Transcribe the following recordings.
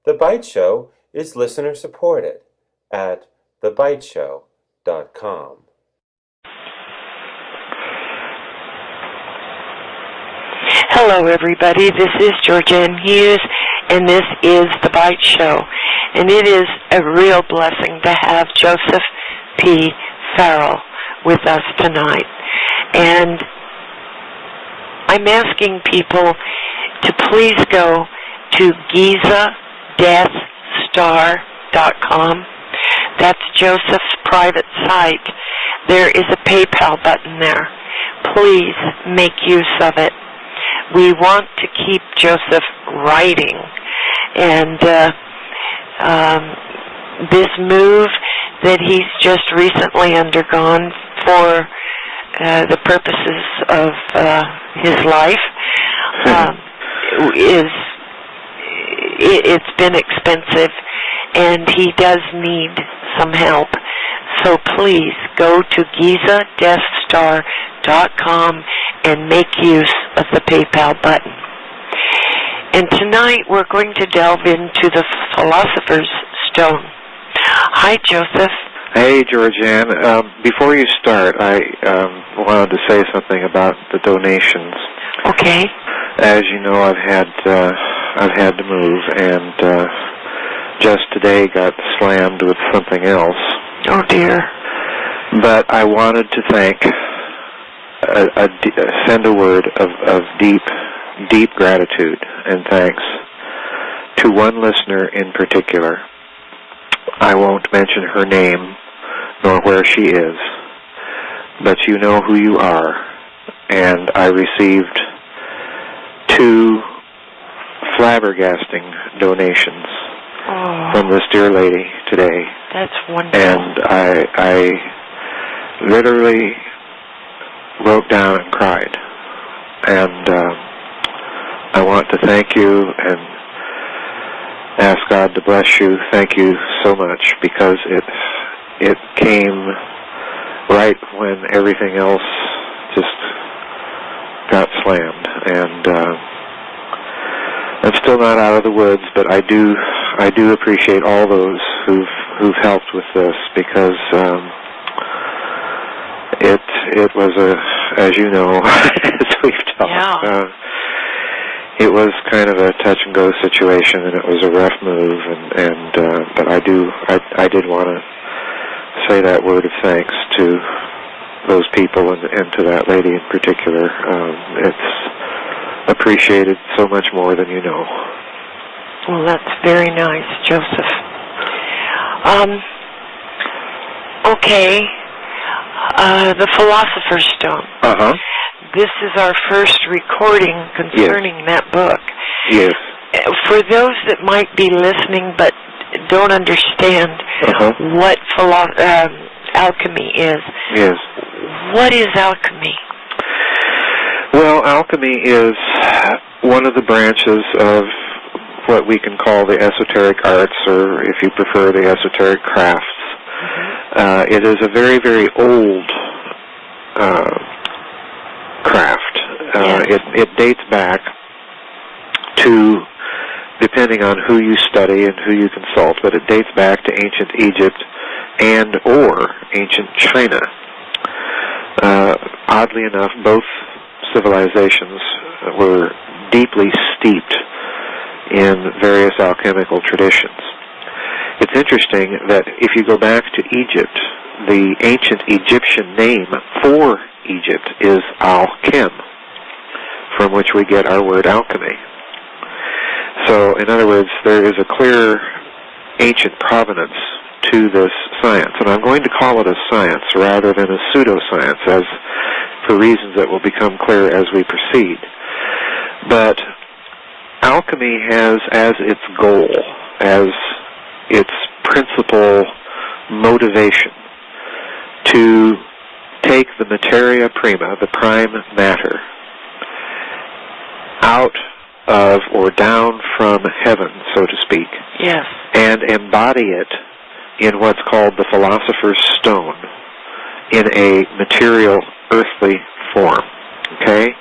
The Byte Show is listener supported at thebyteshow.com. Hello, everybody. This is Georgianne Hughes, and this is The Byte Show. And it is a real blessing to have Joseph P. Farrell with us tonight. And I'm asking people to please go to GizaDeathStar.com. That's Joseph's private site. There is a PayPal button there. Please make use of it. We want to keep Joseph writing, and this move that he's just recently undergone for the purposes of his life it's been expensive, and he does need some help. So please go to GizaDeathStar.com and make use of the PayPal button. And tonight we're going to delve into the Philosopher's Stone. Hi, Joseph. Hey, Georgianne. Before you start, I wanted to say something about the donations. Okay. As you know, I've had to move, and just today got slammed with something else. Oh dear. But I wanted to send a word of deep gratitude and thanks to one listener in particular. I won't mention her name nor where she is, but you know who you are, and I received 2 flabbergasting donations from this dear lady today. That's wonderful. And I literally broke down and cried. And I want to thank you and ask God to bless you. Thank you so much, because it came right when everything else just got slammed. And I'm still not out of the woods, but I do appreciate all those who've helped with this, because it was as you know, as we've talked, it was kind of a touch and go situation, and it was a rough move, but I did want to say that word of thanks to those people and to that lady in particular. It's appreciated so much more than you know. Well, that's very nice, Joseph. Okay. The Philosopher's Stone. Uh-huh. This is our first recording concerning that book. Yes. For those that might be listening but don't understand what alchemy is, yes. What is alchemy? Well, alchemy is one of the branches of what we can call the esoteric arts, or if you prefer, the esoteric crafts. It is a very, very old craft. It dates back to, depending on who you study and who you consult, but it dates back to ancient Egypt and or ancient China. Oddly enough, both civilizations were deeply steeped in various alchemical traditions. It's interesting that if you go back to Egypt, the ancient Egyptian name for Egypt is Al-Chem, from which we get our word alchemy. So, in other words, there is a clear ancient provenance to this science, and I'm going to call it a science rather than a pseudoscience, as for reasons that will become clear as we proceed. But alchemy has as its goal, as its principal motivation, to take the materia prima, the prime matter, out of or down from heaven, so to speak, yes, and embody it in what's called the Philosopher's Stone in a material, earthly form. Okay?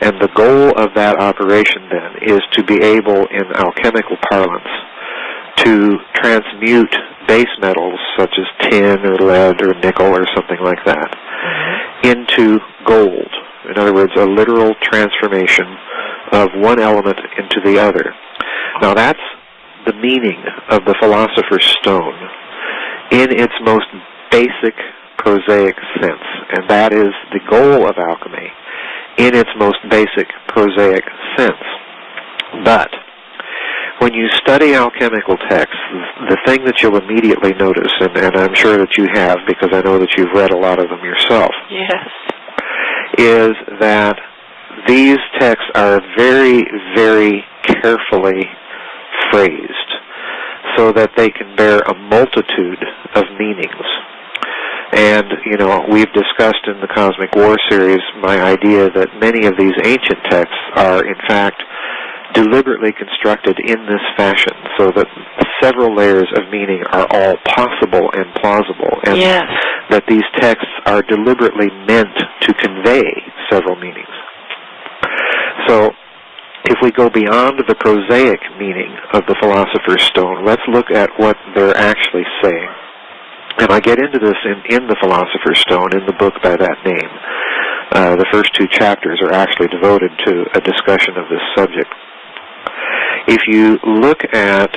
And the goal of that operation, then, is to be able, in alchemical parlance, to transmute base metals such as tin or lead or nickel or something like that into gold. In other words, a literal transformation of one element into the other. Now that's the meaning of the Philosopher's Stone in its most basic, prosaic sense, and that is the goal of alchemy in its most basic, prosaic sense. But when you study alchemical texts, the thing that you'll immediately notice, and I'm sure that you have because I know that you've read a lot of them yourself, Yes. is that these texts are very, very carefully phrased so that they can bear a multitude of meanings. And, you know, we've discussed in the Cosmic War series my idea that many of these ancient texts are, in fact, deliberately constructed in this fashion so that several layers of meaning are all possible and plausible, and that these texts are deliberately meant to convey several meanings. So, if we go beyond the prosaic meaning of the Philosopher's Stone, let's look at what they're actually saying. And I get into this in the Philosopher's Stone, in the book by that name. The first 2 chapters are actually devoted to a discussion of this subject. If you look at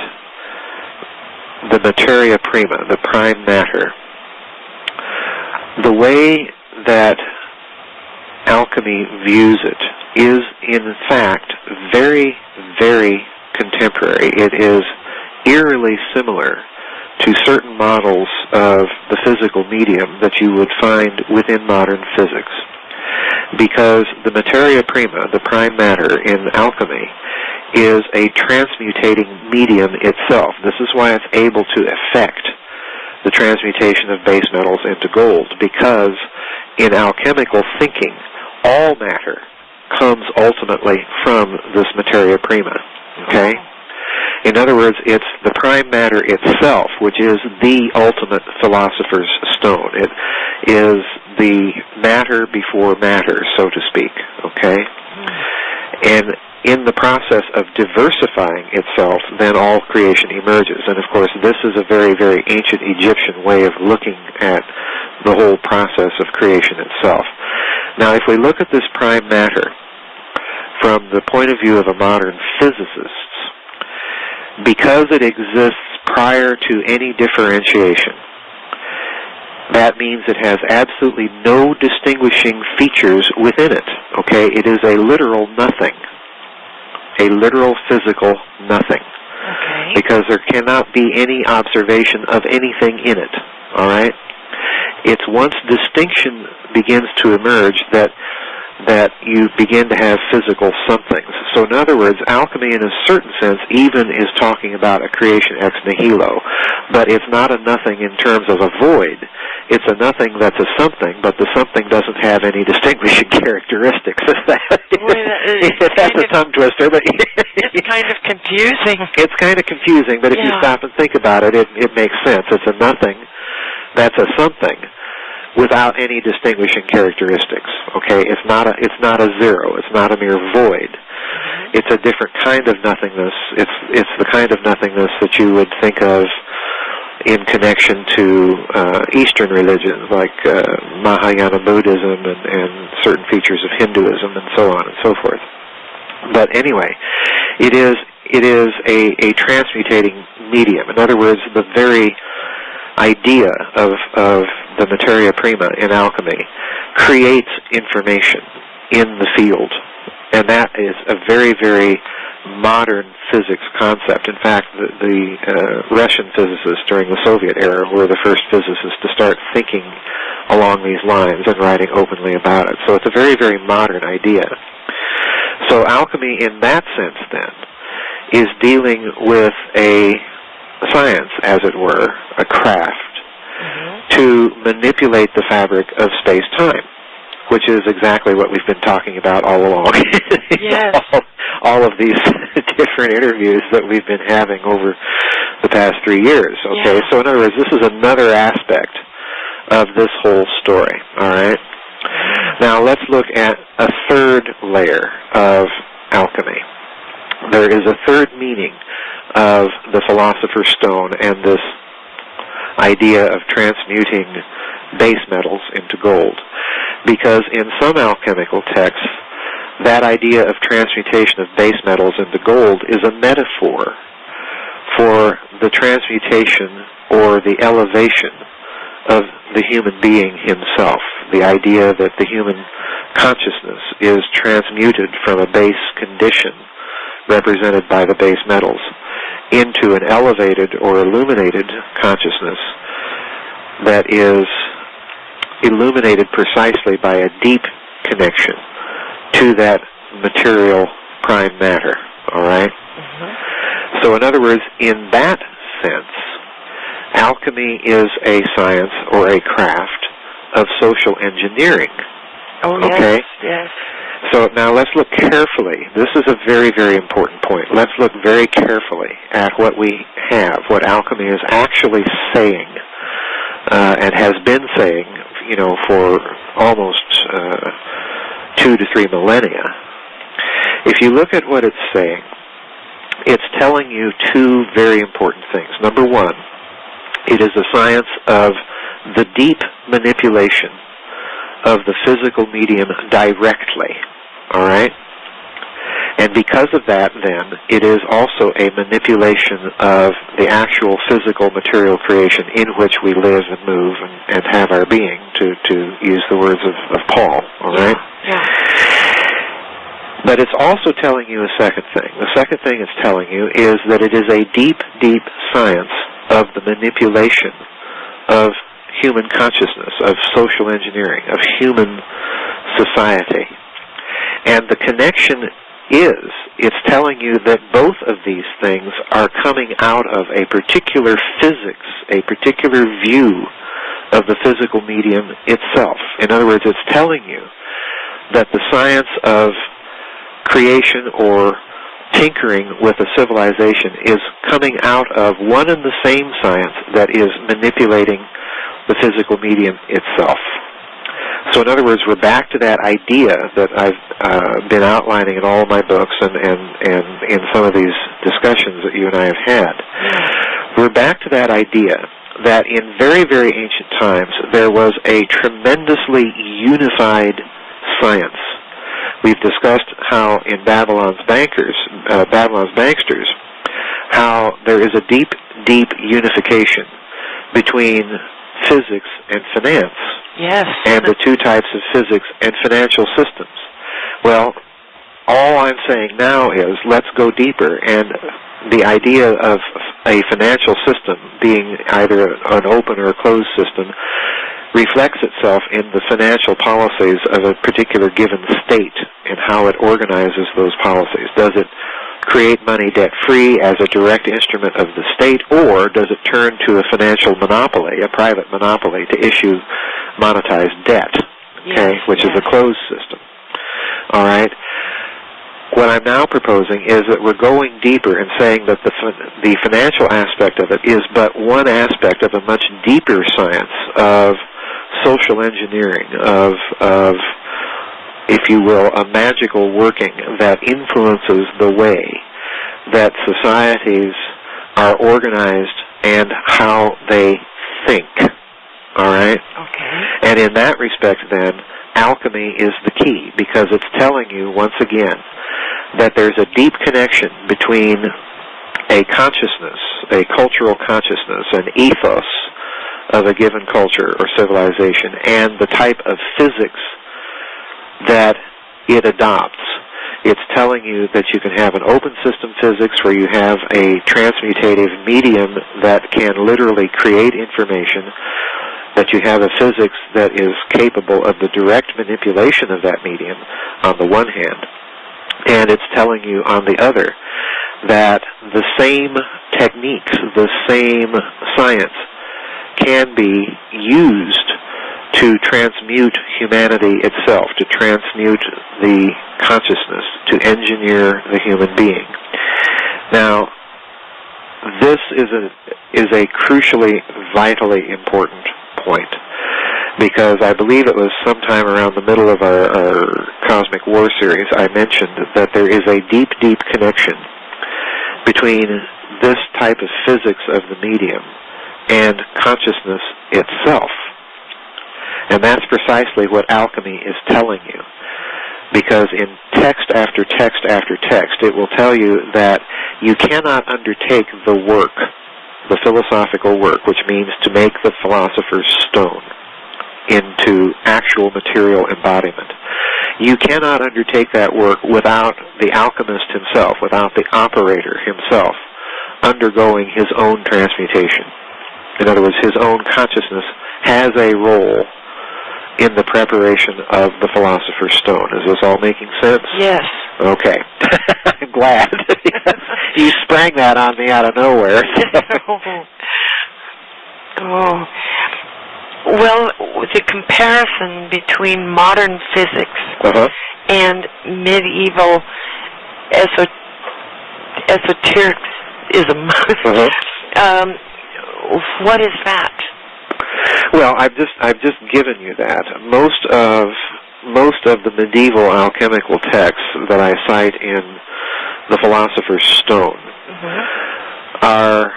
the materia prima, the prime matter, the way that alchemy views it is, in fact, very, very contemporary. It is eerily similar to certain models of the physical medium that you would find within modern physics. Because the materia prima, the prime matter in alchemy, is a transmutating medium itself. This is why it's able to affect the transmutation of base metals into gold, because in alchemical thinking, all matter comes ultimately from this materia prima. Okay? In other words, it's the prime matter itself, which is the ultimate Philosopher's Stone. It is the matter before matter, so to speak. Okay? And in the process of diversifying itself, then all creation emerges. And of course, this is a very, very ancient Egyptian way of looking at the whole process of creation itself. Now, if we look at this prime matter from the point of view of a modern physicist, because it exists prior to any differentiation, that means it has absolutely no distinguishing features within it. Okay? It is a literal nothing. A literal physical nothing. Okay. Because there cannot be any observation of anything in it. All right? It's once distinction begins to emerge that you begin to have physical somethings. So in other words, alchemy in a certain sense even is talking about a creation ex nihilo, but it's not a nothing in terms of a void. It's a nothing that's a something, but the something doesn't have any distinguishing characteristics. That's a tongue twister, but it's kind of confusing. It's kind of confusing, but if you stop and think about it, it makes sense. It's a nothing that's a something without any distinguishing characteristics. Okay, it's not a zero. It's not a mere void. It's a different kind of nothingness. It's the kind of nothingness that you would think of in connection to Eastern religions like Mahayana Buddhism and certain features of Hinduism and so on and so forth. But anyway, it is a transmutating medium. In other words, the very idea of the materia prima in alchemy creates information in the field, and that is a very, very modern physics concept. In fact, the Russian physicists during the Soviet era were the first physicists to start thinking along these lines and writing openly about it. So it's a very, very modern idea. So alchemy in that sense, then, is dealing with a science, as it were, a craft, to manipulate the fabric of space-time, which is exactly what we've been talking about all along. Yes. all of these different interviews that we've been having over the past 3 years. Okay, so in other words, this is another aspect of this whole story. All right. Now let's look at a third layer of alchemy. There is a third meaning of the Philosopher's Stone and this idea of transmuting base metals into gold. Because in some alchemical texts, that idea of transmutation of base metals into gold is a metaphor for the transmutation or the elevation of the human being himself. The idea that the human consciousness is transmuted from a base condition represented by the base metals into an elevated or illuminated consciousness that is illuminated precisely by a deep connection to that material prime matter, all right? Mm-hmm. So in other words, in that sense, alchemy is a science or a craft of social engineering. Oh, yes, okay? Yes. So now let's look carefully. This is a very, very important point. Let's look very carefully at what we have, what alchemy is actually saying, and has been saying, for almost 2 to 3 millennia. If you look at what it's saying, it's telling you two very important things. Number one, it is a science of the deep manipulation of the physical medium directly, all right? And because of that, then, it is also a manipulation of the actual physical material creation in which we live and move and have our being, to use the words of Paul, all right? Yeah. But it's also telling you a second thing. The second thing it's telling you is that it is a deep, deep science of the manipulation of human consciousness, of social engineering, of human society. And the connection is, it's telling you that both of these things are coming out of a particular physics, a particular view of the physical medium itself. In other words, it's telling you that the science of creation or tinkering with a civilization is coming out of one and the same science that is manipulating the physical medium itself. So in other words, we're back to that idea that I've been outlining in all of my books and in some of these discussions that you and I have had. We're back to that idea that in very, very ancient times there was a tremendously unified science. We've discussed how in Babylon's banksters, how there is a deep, deep unification between physics and finance. Yes. And the two types of physics and financial systems. Well, all I'm saying now is let's go deeper, and the idea of a financial system being either an open or a closed system reflects itself in the financial policies of a particular given state and how it organizes those policies. Does it create money debt-free as a direct instrument of the state, or does it turn to a financial monopoly, a private monopoly, to issue monetized debt, okay, which is a closed system? All right? What I'm now proposing is that we're going deeper and saying that the financial aspect of it is but one aspect of a much deeper science of social engineering, of if you will, a magical working that influences the way that societies are organized and how they think. All right? Okay. And in that respect, then, alchemy is the key, because it's telling you, once again, that there's a deep connection between a consciousness, a cultural consciousness, an ethos of a given culture or civilization, and the type of physics that it adopts. It's telling you that you can have an open system physics where you have a transmutative medium that can literally create information, that you have a physics that is capable of the direct manipulation of that medium on the one hand, and it's telling you on the other that the same techniques, the same science can be used to transmute humanity itself, to transmute the consciousness, to engineer the human being. Now, this is a crucially, vitally important point, because I believe it was sometime around the middle of our Cosmic War series I mentioned that there is a deep, deep connection between this type of physics of the medium and consciousness itself. And that's precisely what alchemy is telling you. Because in text after text after text, it will tell you that you cannot undertake the work, the philosophical work, which means to make the philosopher's stone into actual material embodiment. You cannot undertake that work without the alchemist himself, without the operator himself undergoing his own transmutation. In other words, his own consciousness has a role in the preparation of the philosopher's stone. Is this all making sense? Yes. Okay. I'm glad. You sprang that on me out of nowhere. Oh. Well, the comparison between modern physics and medieval esotericism, what is that? Well, I've just given you that. Most of the medieval alchemical texts that I cite in the Philosopher's Stone are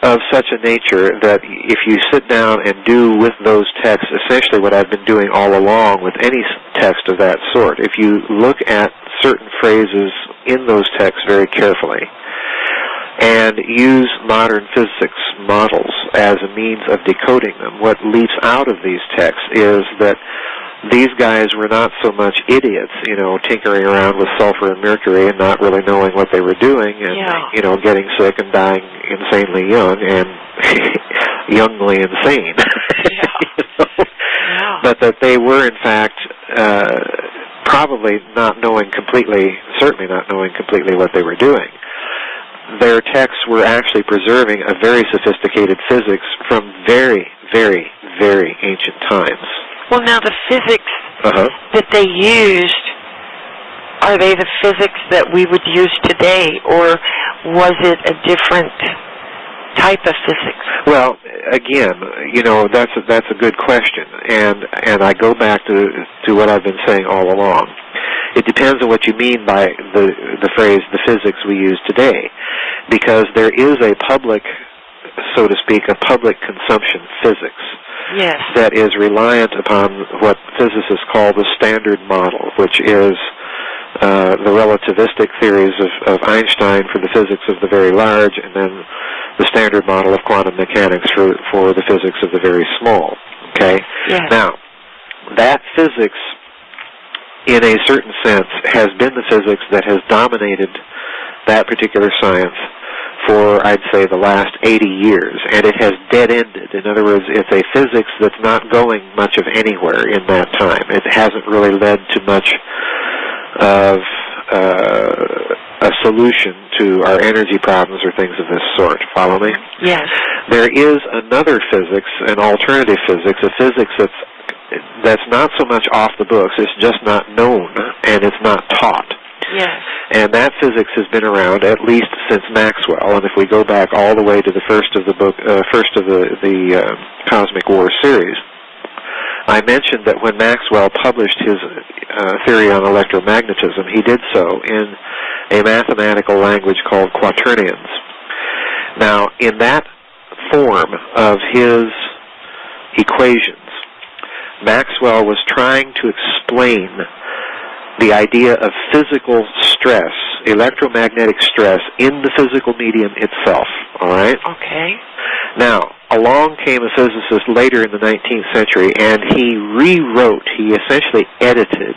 of such a nature that if you sit down and do with those texts essentially what I've been doing all along with any text of that sort, if you look at certain phrases in those texts very carefully and use modern physics models as a means of decoding them, what leaps out of these texts is that these guys were not so much idiots, tinkering around with sulfur and mercury and not really knowing what they were doing and, getting sick and dying insanely young and youngly insane. But that they were, in fact, probably not knowing completely, certainly not knowing completely what they were doing. Their texts were actually preserving a very sophisticated physics from very, very, very ancient times. Well, now the physics that they used, are they the physics that we would use today, or was it a different type of physics? Well, again, that's a good question, and I go back to what I've been saying all along. It depends on what you mean by the phrase "the physics we use today," because there is a public, so to speak, a public consumption physics. Yes. That is reliant upon what physicists call the Standard Model, which is the relativistic theories of Einstein for the physics of the very large, and then the Standard Model of quantum mechanics for the physics of the very small. Okay? Yes. Now, that physics, in a certain sense, has been the physics that has dominated that particular science for, I'd say, the last 80 years, and it has dead-ended. In other words, it's a physics that's not going much of anywhere in that time. It hasn't really led to much of a solution to our energy problems or things of this sort. Follow me? Yes. There is another physics, an alternative physics, a physics that's not so much off the books, it's just not known, and it's not taught. Yes. And that physics has been around at least since Maxwell. And if we go back all the way to the first of the Cosmic War series, I mentioned that when Maxwell published his theory on electromagnetism, he did so in a mathematical language called quaternions. Now, in that form of his equations, Maxwell was trying to explain the idea of physical stress, electromagnetic stress, in the physical medium itself, all right? Okay. Now, along came a physicist later in the 19th century, and he essentially edited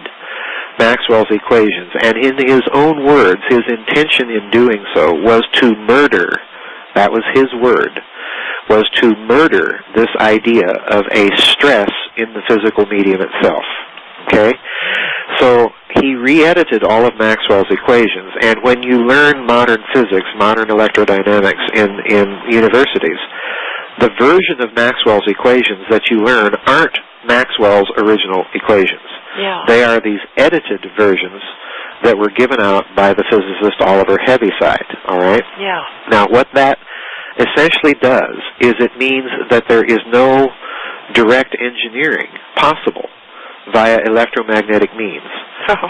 Maxwell's equations, and in his own words, his intention in doing so was to murder, that was his word, was to murder this idea of a stress in the physical medium itself, okay? So he re-edited all of Maxwell's equations, and when you learn modern physics, modern electrodynamics in universities, the version of Maxwell's equations that you learn aren't Maxwell's original equations. Yeah. They are these edited versions that were given out by the physicist Oliver Heaviside, all right? Yeah. Now, what that essentially does is it means that there is no direct engineering possible via electromagnetic means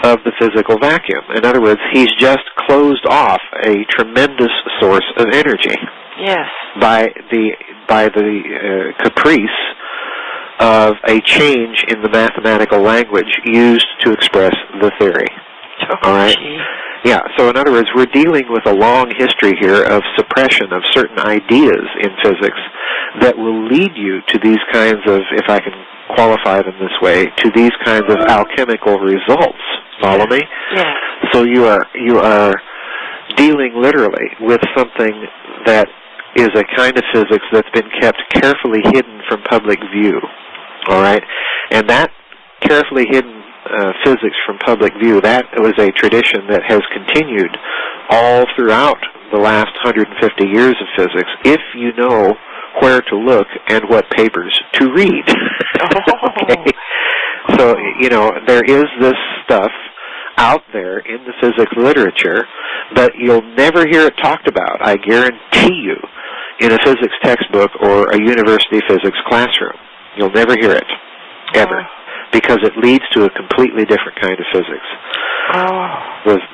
of the physical vacuum. In other words, he's just closed off a tremendous source of energy. Yes. By the caprice of a change in the mathematical language used to express the theory. All right? Gee. Yeah, so in other words, we're dealing with a long history here of suppression of certain ideas in physics that will lead you to these kinds of, if I can qualify them this way, to these kinds of alchemical results. Follow me? Yeah. So you are dealing literally with something that is a kind of physics that's been kept carefully hidden from public view. All right? And that carefully hidden physics from public view, that was a tradition that has continued all throughout the last 150 years of physics, if you know where to look and what papers to read. Okay? So, you know, there is this stuff out there in the physics literature, but you'll never hear it talked about, I guarantee you, in a physics textbook or a university physics classroom. You'll never hear it, ever, because it leads to a completely different kind of physics.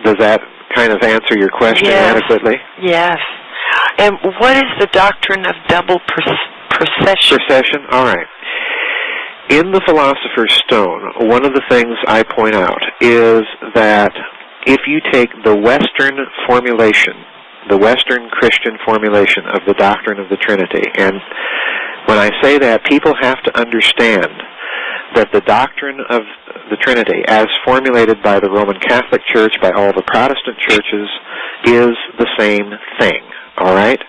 Does that kind of answer your question adequately? Yes. And what is the doctrine of double procession? Procession? All right. In the Philosopher's Stone, one of the things I point out is that if you take the Western formulation, the Western Christian formulation of the doctrine of the Trinity, and when I say that, people have to understand that the doctrine of the Trinity, as formulated by the Roman Catholic Church, by all the Protestant churches, is the same thing, all right?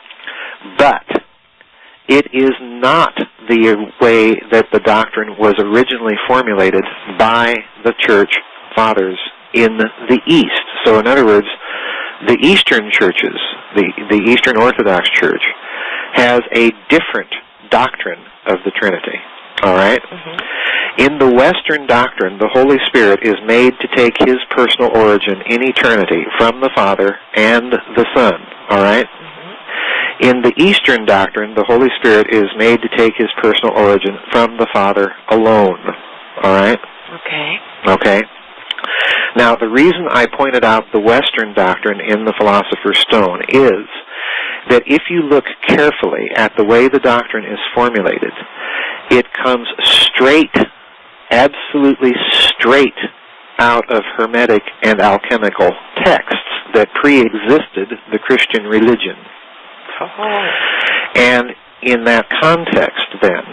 But it is not the way that the doctrine was originally formulated by the church fathers in the East. So in other words, the Eastern churches, the Eastern Orthodox Church, has a different doctrine of the Trinity, all right? Mm-hmm. In the Western doctrine, the Holy Spirit is made to take his personal origin in eternity from the Father and the Son, all right? In the Eastern doctrine, the Holy Spirit is made to take his personal origin from the Father alone. All right? Okay. Okay. Now, the reason I pointed out the Western doctrine in the Philosopher's Stone is that if you look carefully at the way the doctrine is formulated, it comes straight, absolutely straight out of Hermetic and alchemical texts that pre-existed the Christian religion. And in that context, then,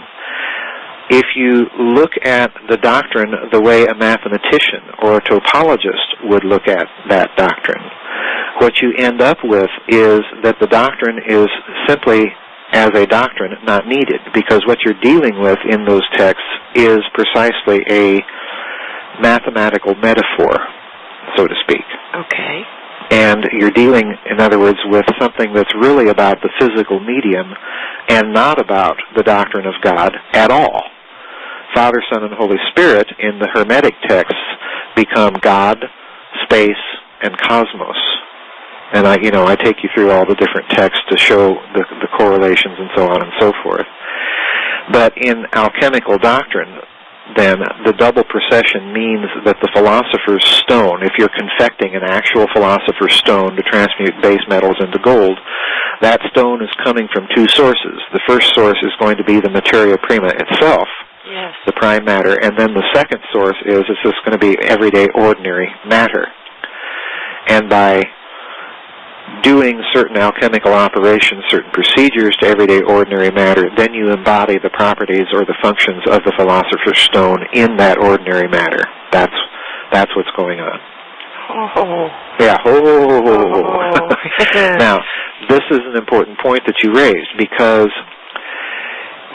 if you look at the doctrine the way a mathematician or a topologist would look at that doctrine, what you end up with is that the doctrine is simply, as a doctrine, not needed, because what you're dealing with in those texts is precisely a mathematical metaphor, so to speak. Okay. And you're dealing, in other words, with something that's really about the physical medium and not about the doctrine of God at all. Father, Son, and Holy Spirit in the Hermetic texts become God, space, and cosmos. And I take you through all the different texts to show the correlations and so on and so forth. But in alchemical doctrine, then the double procession means that the Philosopher's Stone, if you're confecting an actual Philosopher's Stone to transmute base metals into gold, that stone is coming from two sources. The first source is going to be the materia prima itself, yes, the prime matter, and then the second source is it's just going to be everyday ordinary matter. And by doing certain alchemical operations, certain procedures to everyday ordinary matter, then you embody the properties or the functions of the Philosopher's Stone in that ordinary matter. That's what's going on. Oh. Yeah. Now, this is an important point that you raised, because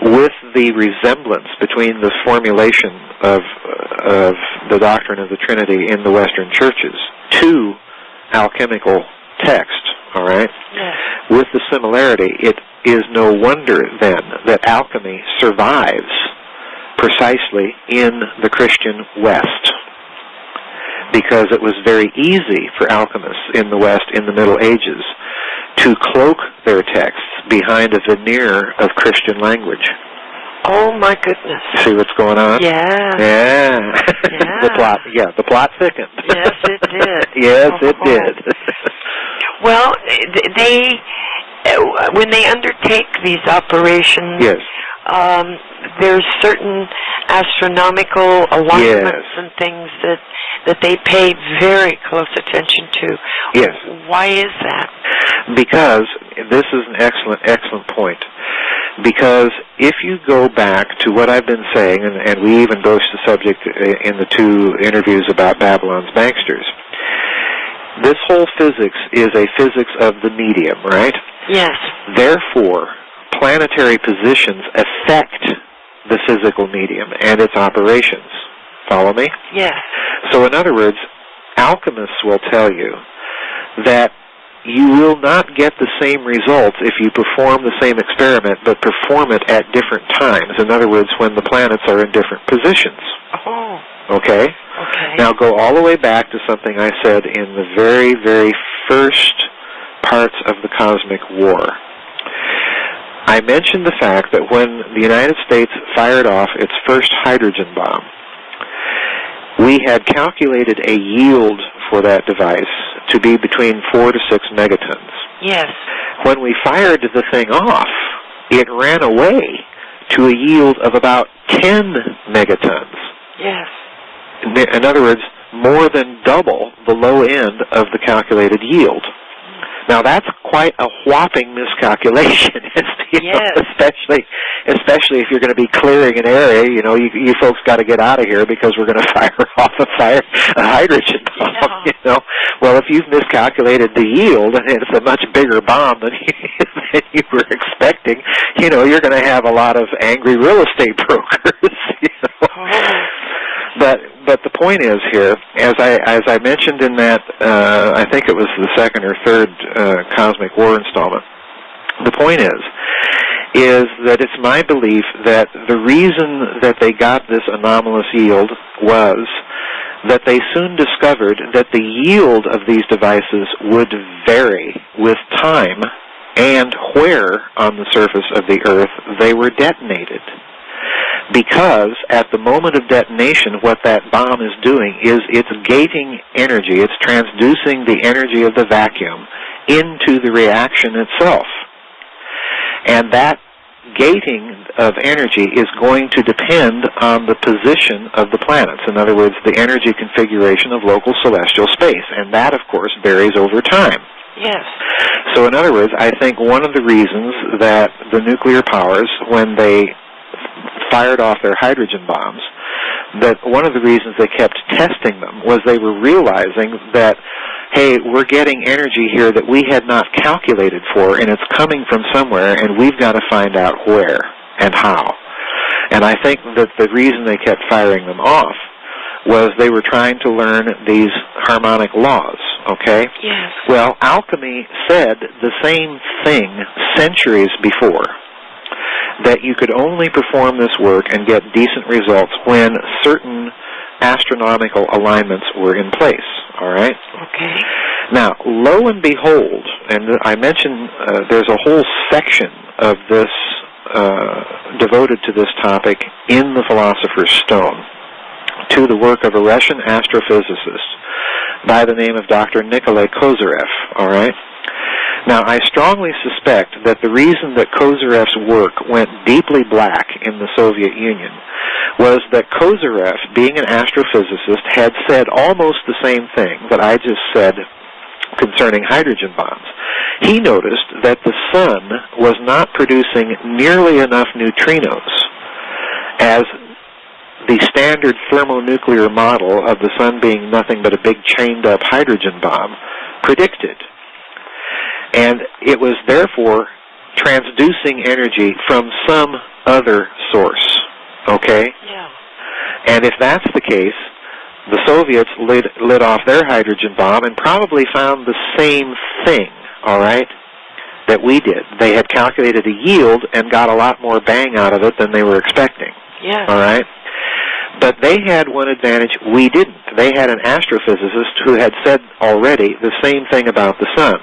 with the resemblance between the formulation of the doctrine of the Trinity in the Western churches to alchemical text, all right? Yes. With the similarity, it is no wonder then that alchemy survives precisely in the Christian West, because it was very easy for alchemists in the West in the Middle Ages to cloak their texts behind a veneer of Christian language. Oh, my goodness. See what's going on? Yeah. Yeah. Yeah. The plot thickened. Yes, it did. Yes, it did. Well, when they undertake these operations, yes. There's certain astronomical alignments and things that they pay very close attention to. Yes. Why is that? Because this is an excellent point. Because if you go back to what I've been saying, and we even broached the subject in the 2 interviews about Babylon's banksters, this whole physics is a physics of the medium, right? Yes. Therefore, planetary positions affect the physical medium and its operations. Follow me? Yes. So in other words, alchemists will tell you that you will not get the same results if you perform the same experiment but perform it at different times. In other words, when the planets are in different positions. Oh. Okay? Okay. Now go all the way back to something I said in the very, very first parts of the Cosmic War. I mentioned the fact that when the United States fired off its first hydrogen bomb, we had calculated a yield for that device to be between 4 to 6 megatons. Yes. When we fired the thing off, it ran away to a yield of about 10 megatons. Yes. In other words, more than double the low end of the calculated yield. Now that's quite a whopping miscalculation, especially if you're going to be clearing an area. You know, you folks got to get out of here because we're going to fire off a hydrogen bomb. Yeah. You know, well, if you've miscalculated the yield and it's a much bigger bomb than you were expecting, you know, you're going to have a lot of angry real estate brokers. You know? Oh. But the point is here, as I mentioned in that, I think it was the 2nd or 3rd Cosmic War installment, the point is that it's my belief that the reason that they got this anomalous yield was that they soon discovered that the yield of these devices would vary with time and where on the surface of the Earth they were detonated. Because at the moment of detonation, what that bomb is doing is it's gating energy, it's transducing the energy of the vacuum into the reaction itself. And that gating of energy is going to depend on the position of the planets. In other words, the energy configuration of local celestial space. And that, of course, varies over time. Yes. So in other words, I think one of the reasons that the nuclear powers, when they fired off their hydrogen bombs, that one of the reasons they kept testing them was they were realizing that, hey, we're getting energy here that we had not calculated for, and it's coming from somewhere, and we've got to find out where and how. And I think that the reason they kept firing them off was they were trying to learn these harmonic laws, okay? Yes. Well, alchemy said the same thing centuries before, that you could only perform this work and get decent results when certain astronomical alignments were in place, all right? Okay. Now, lo and behold, and I mentioned there's a whole section of this devoted to this topic in the Philosopher's Stone, to the work of a Russian astrophysicist by the name of Dr. Nikolai Kozyrev, all right? Now, I strongly suspect that the reason that Kozyrev's work went deeply black in the Soviet Union was that Kozyrev, being an astrophysicist, had said almost the same thing that I just said concerning hydrogen bombs. He noticed that the sun was not producing nearly enough neutrinos as the standard thermonuclear model of the sun being nothing but a big chained-up hydrogen bomb predicted. And it was therefore transducing energy from some other source, okay? Yeah. And if that's the case, the Soviets lit off their hydrogen bomb and probably found the same thing, all right, that we did. They had calculated a yield and got a lot more bang out of it than they were expecting, all right? But they had one advantage we didn't. They had an astrophysicist who had said already the same thing about the sun.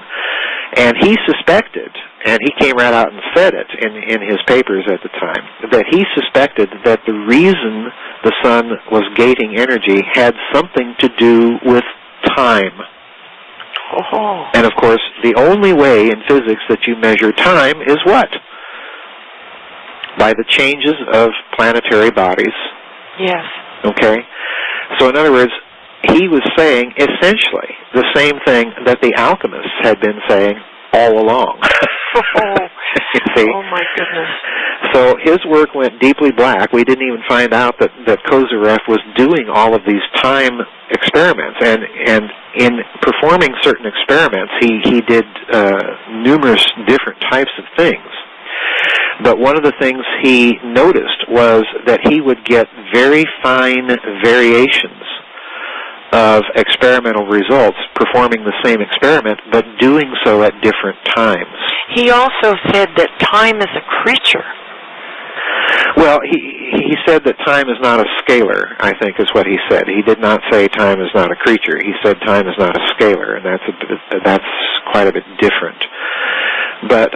And he suspected, and he came right out and said it in his papers at the time, that he suspected that the reason the sun was gating energy had something to do with time. Oh. And of course, the only way in physics that you measure time is what? By the changes of planetary bodies. Yes. Okay? So in other words, he was saying essentially the same thing that the alchemists had been saying all along. You see? Oh my goodness. So his work went deeply black. We didn't even find out that Kozyrev was doing all of these time experiments. And in performing certain experiments, he did numerous different types of things. But one of the things he noticed was that he would get very fine variations of experimental results performing the same experiment, but doing so at different times. He also said that time is a creature. Well, he said that time is not a scalar, I think is what he said. He did not say time is not a creature. He said time is not a scalar, and that's quite a bit different. But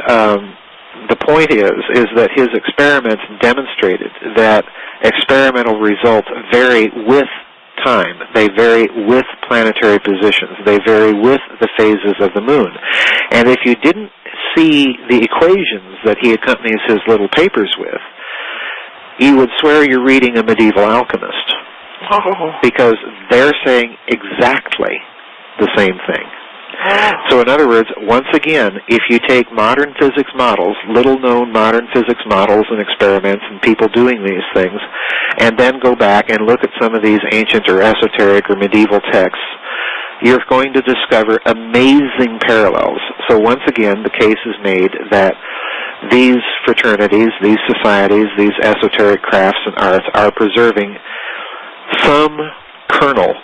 the point is that his experiments demonstrated that experimental results vary with time. They vary with planetary positions. They vary with the phases of the moon. And if you didn't see the equations that he accompanies his little papers with, you would swear you're reading a medieval alchemist. Oh. Because they're saying exactly the same thing. Oh. So in other words, once again, if you take modern physics models, little-known modern physics models and experiments and people doing these things, and then go back and look at some of these ancient or esoteric or medieval texts, you're going to discover amazing parallels. So once again, the case is made that these fraternities, these societies, these esoteric crafts and arts are preserving some kernel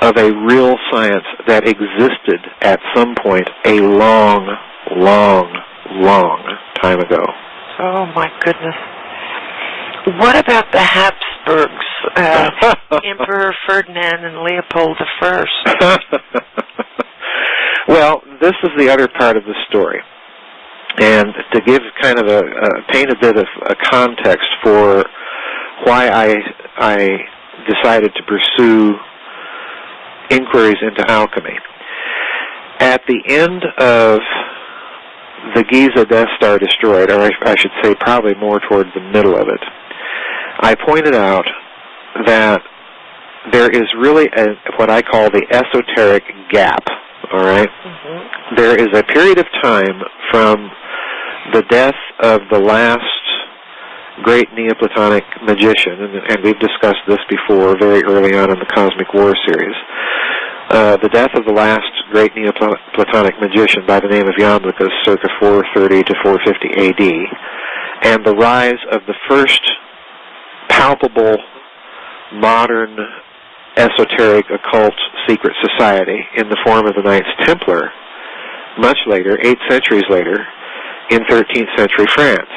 of a real science that existed at some point a long, long, long time ago. Oh, my goodness. What about the Habsburgs, Emperor Ferdinand and Leopold I? Well, this is the other part of the story. And to give kind of paint a bit of a context for why I decided to pursue inquiries into alchemy. At the end of the Giza Death Star destroyed, or I should say probably more towards the middle of it, I pointed out that there is really what I call the esoteric gap, all right? Mm-hmm. There is a period of time from the death of the last great Neoplatonic magician, and we've discussed this before very early on in the Cosmic War series, the death of the last great Neoplatonic magician by the name of Iamblichus, circa 430 to 450 A.D., and the rise of the first palpable modern esoteric occult secret society in the form of the Knights Templar, much later, 8 centuries later, in 13th century France.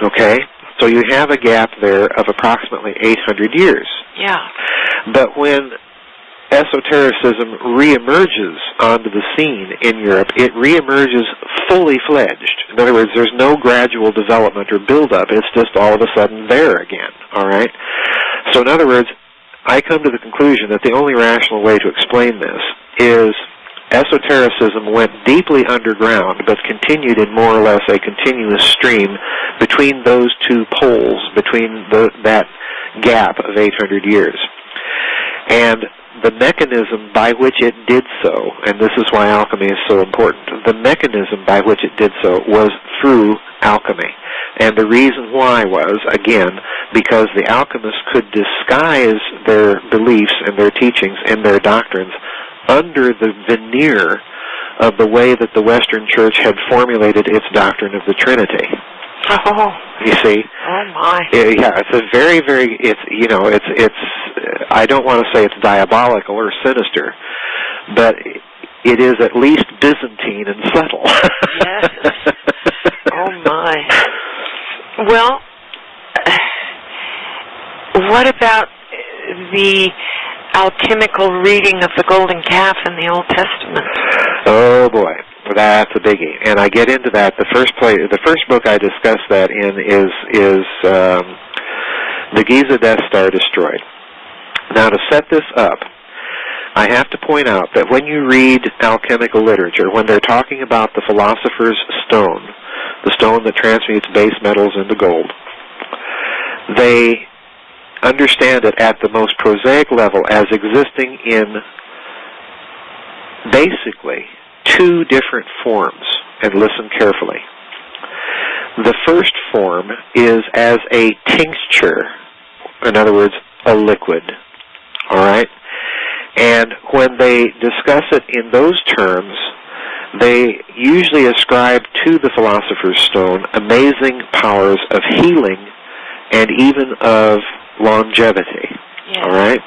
Okay? So you have a gap there of approximately 800 years. Yeah. But when esotericism reemerges onto the scene in Europe, it reemerges fully fledged. In other words, there's no gradual development or build-up. It's just all of a sudden there again. All right? So in other words, I come to the conclusion that the only rational way to explain this is esotericism went deeply underground, but continued in more or less a continuous stream between those two poles, between that gap of 800 years. And the mechanism by which it did so, and this is why alchemy is so important, the mechanism by which it did so was through alchemy. And the reason why was, again, because the alchemists could disguise their beliefs and their teachings and their doctrines under the veneer of the way that the Western Church had formulated its doctrine of the Trinity. Oh. You see? Oh my. Yeah, it's a very, very, it's, I don't want to say it's diabolical or sinister, but it is at least Byzantine and subtle. Yes. Oh my. Well, what about the alchemical reading of the golden calf in the Old Testament? Oh boy. That's a biggie, and I get into that. The first book I discuss that in is The Giza Death Star Destroyed. Now, to set this up, I have to point out that when you read alchemical literature, when they're talking about the philosopher's stone, the stone that transmutes base metals into gold, they understand it at the most prosaic level as existing in basically two different forms, and listen carefully. The first form is as a tincture, in other words, a liquid, all right? And when they discuss it in those terms, they usually ascribe to the philosopher's stone amazing powers of healing and even of longevity, all right?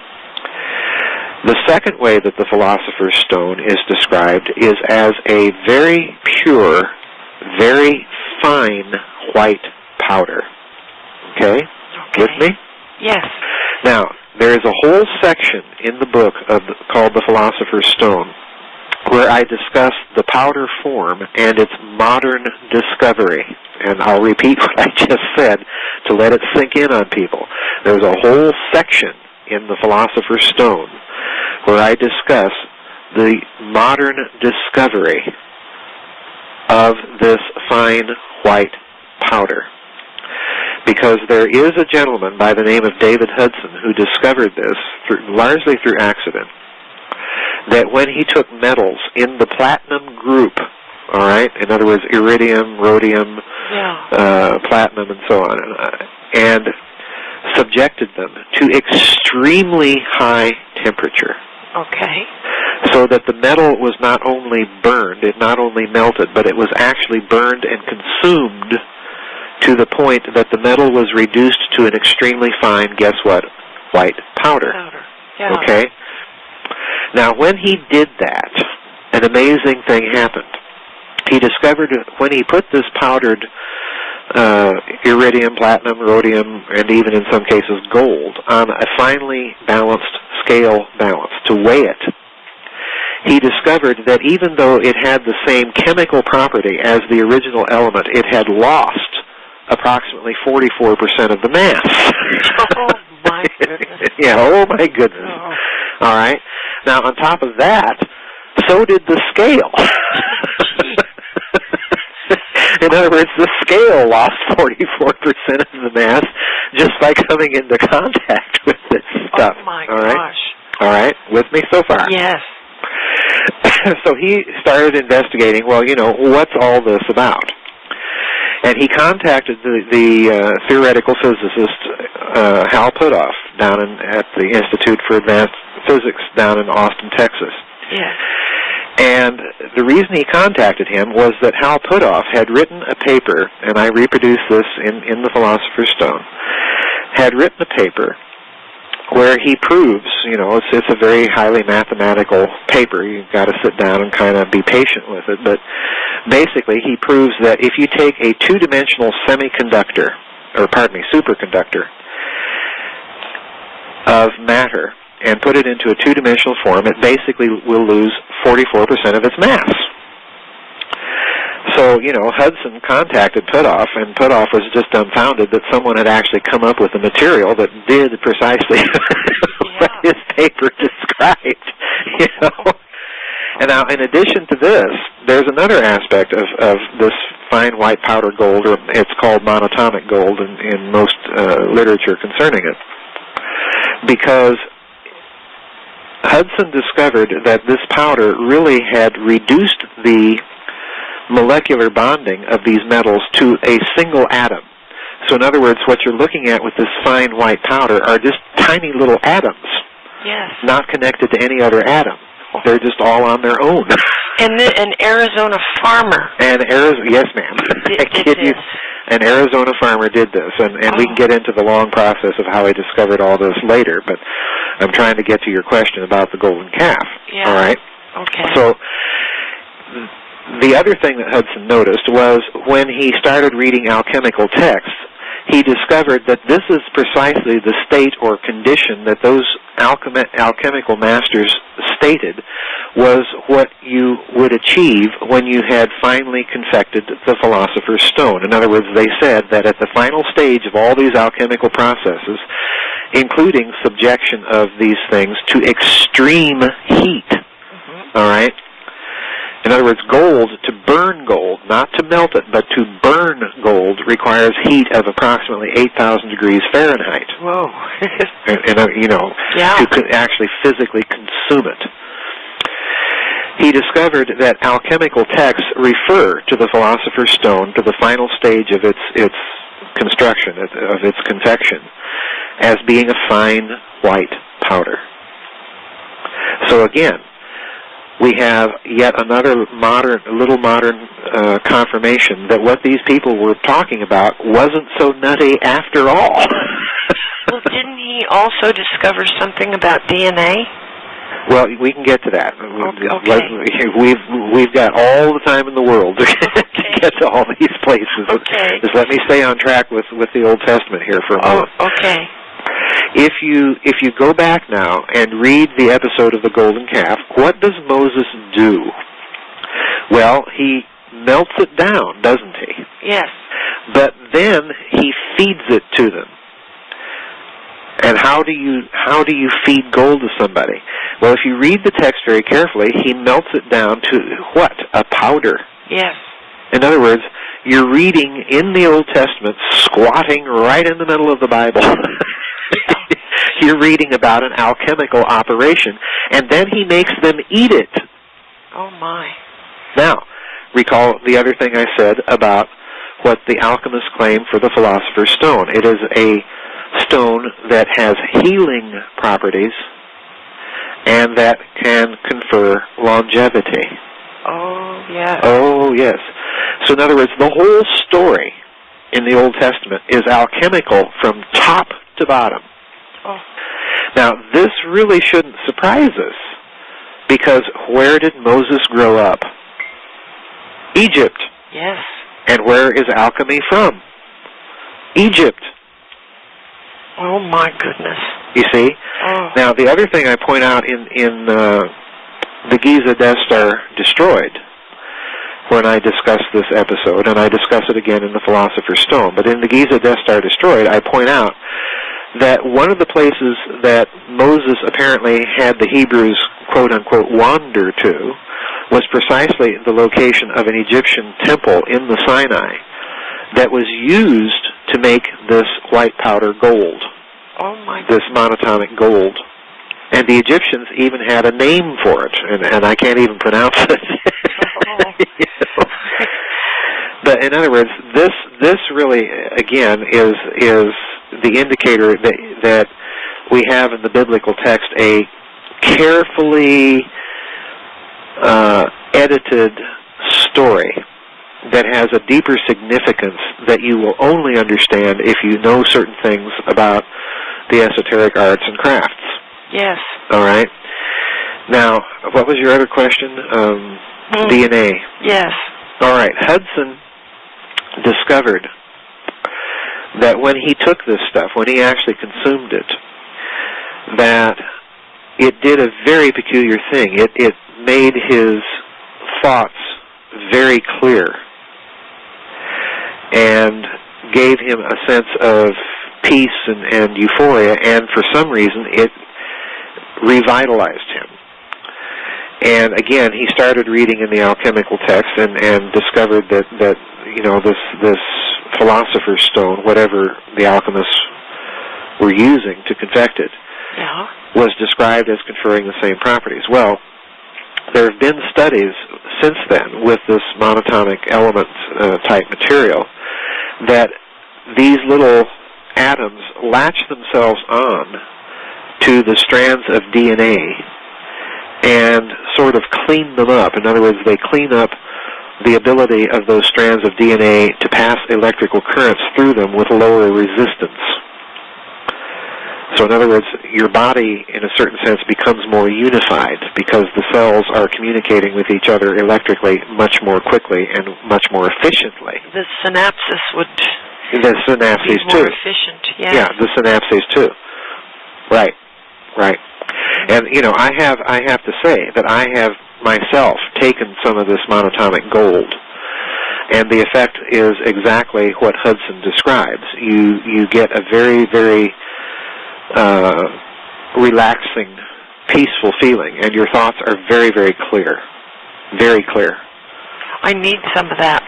The second way that the philosopher's stone is described is as a very pure, very fine white powder. Okay? With me? Yes. Now, there is a whole section in the book called The Philosopher's Stone where I discuss the powder form and its modern discovery. And I'll repeat what I just said to let it sink in on people. There's a whole section in The Philosopher's Stone where I discuss the modern discovery of this fine white powder. Because there is a gentleman by the name of David Hudson who discovered this, largely through accident, that when he took metals in the platinum group, all right, in other words, iridium, rhodium, platinum, and so on, and subjected them to extremely high temperature. Okay. So that the metal was not only burned, it not only melted, but it was actually burned and consumed to the point that the metal was reduced to an extremely fine, guess what, white powder. Yeah. Okay? Now, when he did that, an amazing thing happened. He discovered when he put this powdered iridium, platinum, rhodium, and even in some cases gold on a finely balanced scale balance to weigh it, he discovered that even though it had the same chemical property as the original element, it had lost approximately 44% of the mass. Oh, my goodness. Yeah, oh, my goodness. Oh. All right. Now, on top of that, so did the scale. In other words, the scale lost 44% of the mass just by coming into contact with this stuff. Oh, my all right? gosh. All right? With me so far? Yes. So he started investigating, well, what's all this about? And he contacted the theoretical physicist Hal Puthoff down at the Institute for Advanced Physics down in Austin, Texas. Yes. And the reason he contacted him was that Hal Puthoff had written a paper, and I reproduce this in The Philosopher's Stone, had written a paper where he proves, it's a very highly mathematical paper. You've got to sit down and kind of be patient with it. But basically, he proves that if you take a two-dimensional superconductor of matter and put it into a two-dimensional form, it basically will lose 44% of its mass. So, Hudson contacted Puthoff, and Puthoff was just dumbfounded that someone had actually come up with a material that did precisely what his paper described, And now, in addition to this, there's another aspect of this fine white powder gold, or it's called monatomic gold in most literature concerning it, because Hudson discovered that this powder really had reduced the molecular bonding of these metals to a single atom. So in other words, what you're looking at with this fine white powder are just tiny little atoms, not connected to any other atom. They're just all on their own. And an Arizona farmer. Yes, ma'am. I kid you. An Arizona farmer did this, and we can get into the long process of how he discovered all this later, but I'm trying to get to your question about the golden calf. Yeah. All right? Okay. So the other thing that Hudson noticed was when he started reading alchemical texts, he discovered that this is precisely the state or condition that those alchemical masters stated was what you would achieve when you had finally confected the Philosopher's Stone. In other words, they said that at the final stage of all these alchemical processes, including subjection of these things to extreme heat, all right? In other words, gold, to burn gold, not to melt it, but to burn gold requires heat of approximately 8,000 degrees Fahrenheit. Whoa. To actually physically consume it. He discovered that alchemical texts refer to the Philosopher's Stone, to the final stage of its construction, of its confection, as being a fine white powder. So again, we have yet another modern confirmation that what these people were talking about wasn't so nutty after all. Well, didn't he also discover something about DNA? Well, we can get to that. Okay. We've got all the time in the world to get to all these places. Okay. Just let me stay on track with the Old Testament here for a moment. Okay. If you go back now and read the episode of the Golden Calf, what does Moses do? Well, he melts it down, doesn't he? Yes. But then he feeds it to them. And how do you feed gold to somebody? Well, if you read the text very carefully, he melts it down to what? A powder. Yes. In other words, you're reading in the Old Testament, squatting right in the middle of the Bible. You're reading about an alchemical operation, and then he makes them eat it. Oh, my. Now, recall the other thing I said about what the alchemists claim for the Philosopher's Stone. It is a stone that has healing properties and that can confer longevity. Oh, yes. Oh, yes. So in other words, the whole story in the Old Testament is alchemical from top to bottom. Oh. Now, this really shouldn't surprise us, because where did Moses grow up? Egypt. Yes. And where is alchemy from? Egypt. Oh, my goodness. You see? Oh. Now, the other thing I point out in the Giza Death Star Destroyed, when I discuss this episode, and I discuss it again in the Philosopher's Stone, but in the Giza Death Star Destroyed, I point out that one of the places that Moses apparently had the Hebrews, quote-unquote, wander to was precisely the location of an Egyptian temple in the Sinai that was used to make this white powder gold, this monatomic gold. And the Egyptians even had a name for it, and I can't even pronounce it. You know? But in other words, this really, again, is the indicator that we have in the biblical text a carefully edited story that has a deeper significance that you will only understand if you know certain things about the esoteric arts and crafts. Yes. All right. Now, what was your other question? DNA. Yes. All right. Hudson discovered that when he took this stuff, when he actually consumed it, that it did a very peculiar thing. It made his thoughts very clear and gave him a sense of peace and euphoria, and for some reason it revitalized him. And again, he started reading in the alchemical text and discovered that you know, this Philosopher's Stone, whatever the alchemists were using to confect it, was described as conferring the same properties. Well, there have been studies since then with this monatomic element type material that these little atoms latch themselves on to the strands of DNA and sort of clean them up. In other words, they clean up the ability of those strands of DNA to pass electrical currents through them with lower resistance. So in other words, your body, in a certain sense, becomes more unified because the cells are communicating with each other electrically much more quickly and much more efficiently. The synapses would The synapses be more too. efficient. Yes. Yeah, the synapses too. Right. And I have to say that I have myself taken some of this monatomic gold, and the effect is exactly what Hudson describes. You get a very, very relaxing, peaceful feeling, and your thoughts are very, very clear. Very clear. I need some of that.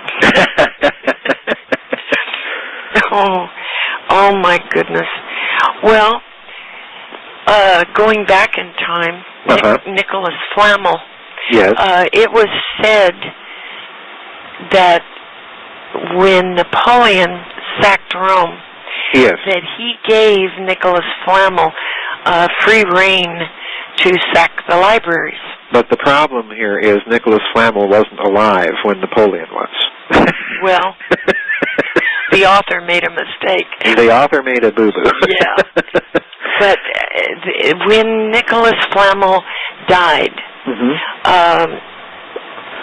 Oh my goodness. Well, going back in time, Nicholas Flamel. Yes. It was said that when Napoleon sacked Rome, yes, that he gave Nicholas Flamel free rein to sack the libraries. But the problem here is Nicholas Flamel wasn't alive when Napoleon was. Well, the author made a mistake. The author made a boo-boo. Yeah. But when Nicholas Flamel died,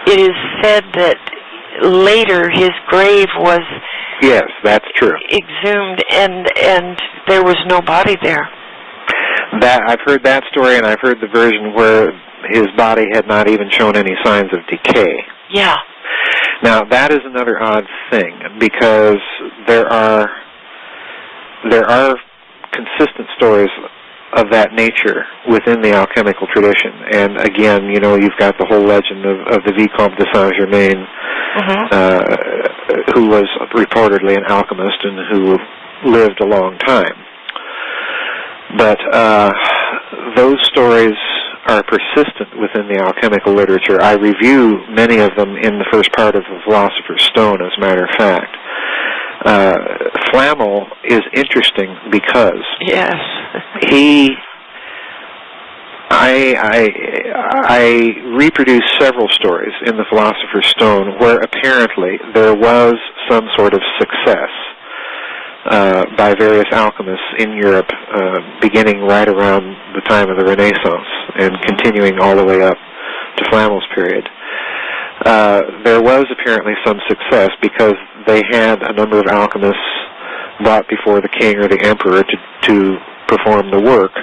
it is said that later his grave was yes, that's true. exhumed, and there was no body there. That I've heard that story, and I've heard the version where his body had not even shown any signs of decay. Yeah. Now that is another odd thing, because there are consistent stories of that nature within the alchemical tradition. And again, you've got the whole legend of the Vicomte de Saint-Germain, who was reportedly an alchemist and who lived a long time. But those stories are persistent within the alchemical literature. I review many of them in the first part of The Philosopher's Stone, as a matter of fact. Flamel is interesting because I reproduce several stories in The Philosopher's Stone where apparently there was some sort of success by various alchemists in Europe, beginning right around the time of the Renaissance and continuing all the way up to Flamel's period. There was apparently some success because they had a number of alchemists brought before the king or the emperor to perform the work,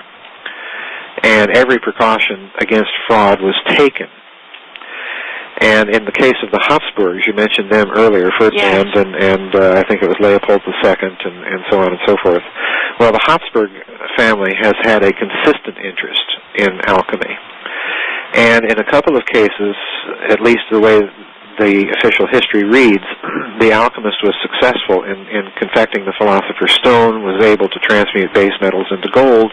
and every precaution against fraud was taken. And in the case of the Habsburgs, you mentioned them earlier, Ferdinand, and I think it was Leopold II, and so on and so forth. Well, the Habsburg family has had a consistent interest in alchemy. And in a couple of cases, at least the way the official history reads, the alchemist was successful in confecting the Philosopher's Stone, was able to transmute base metals into gold,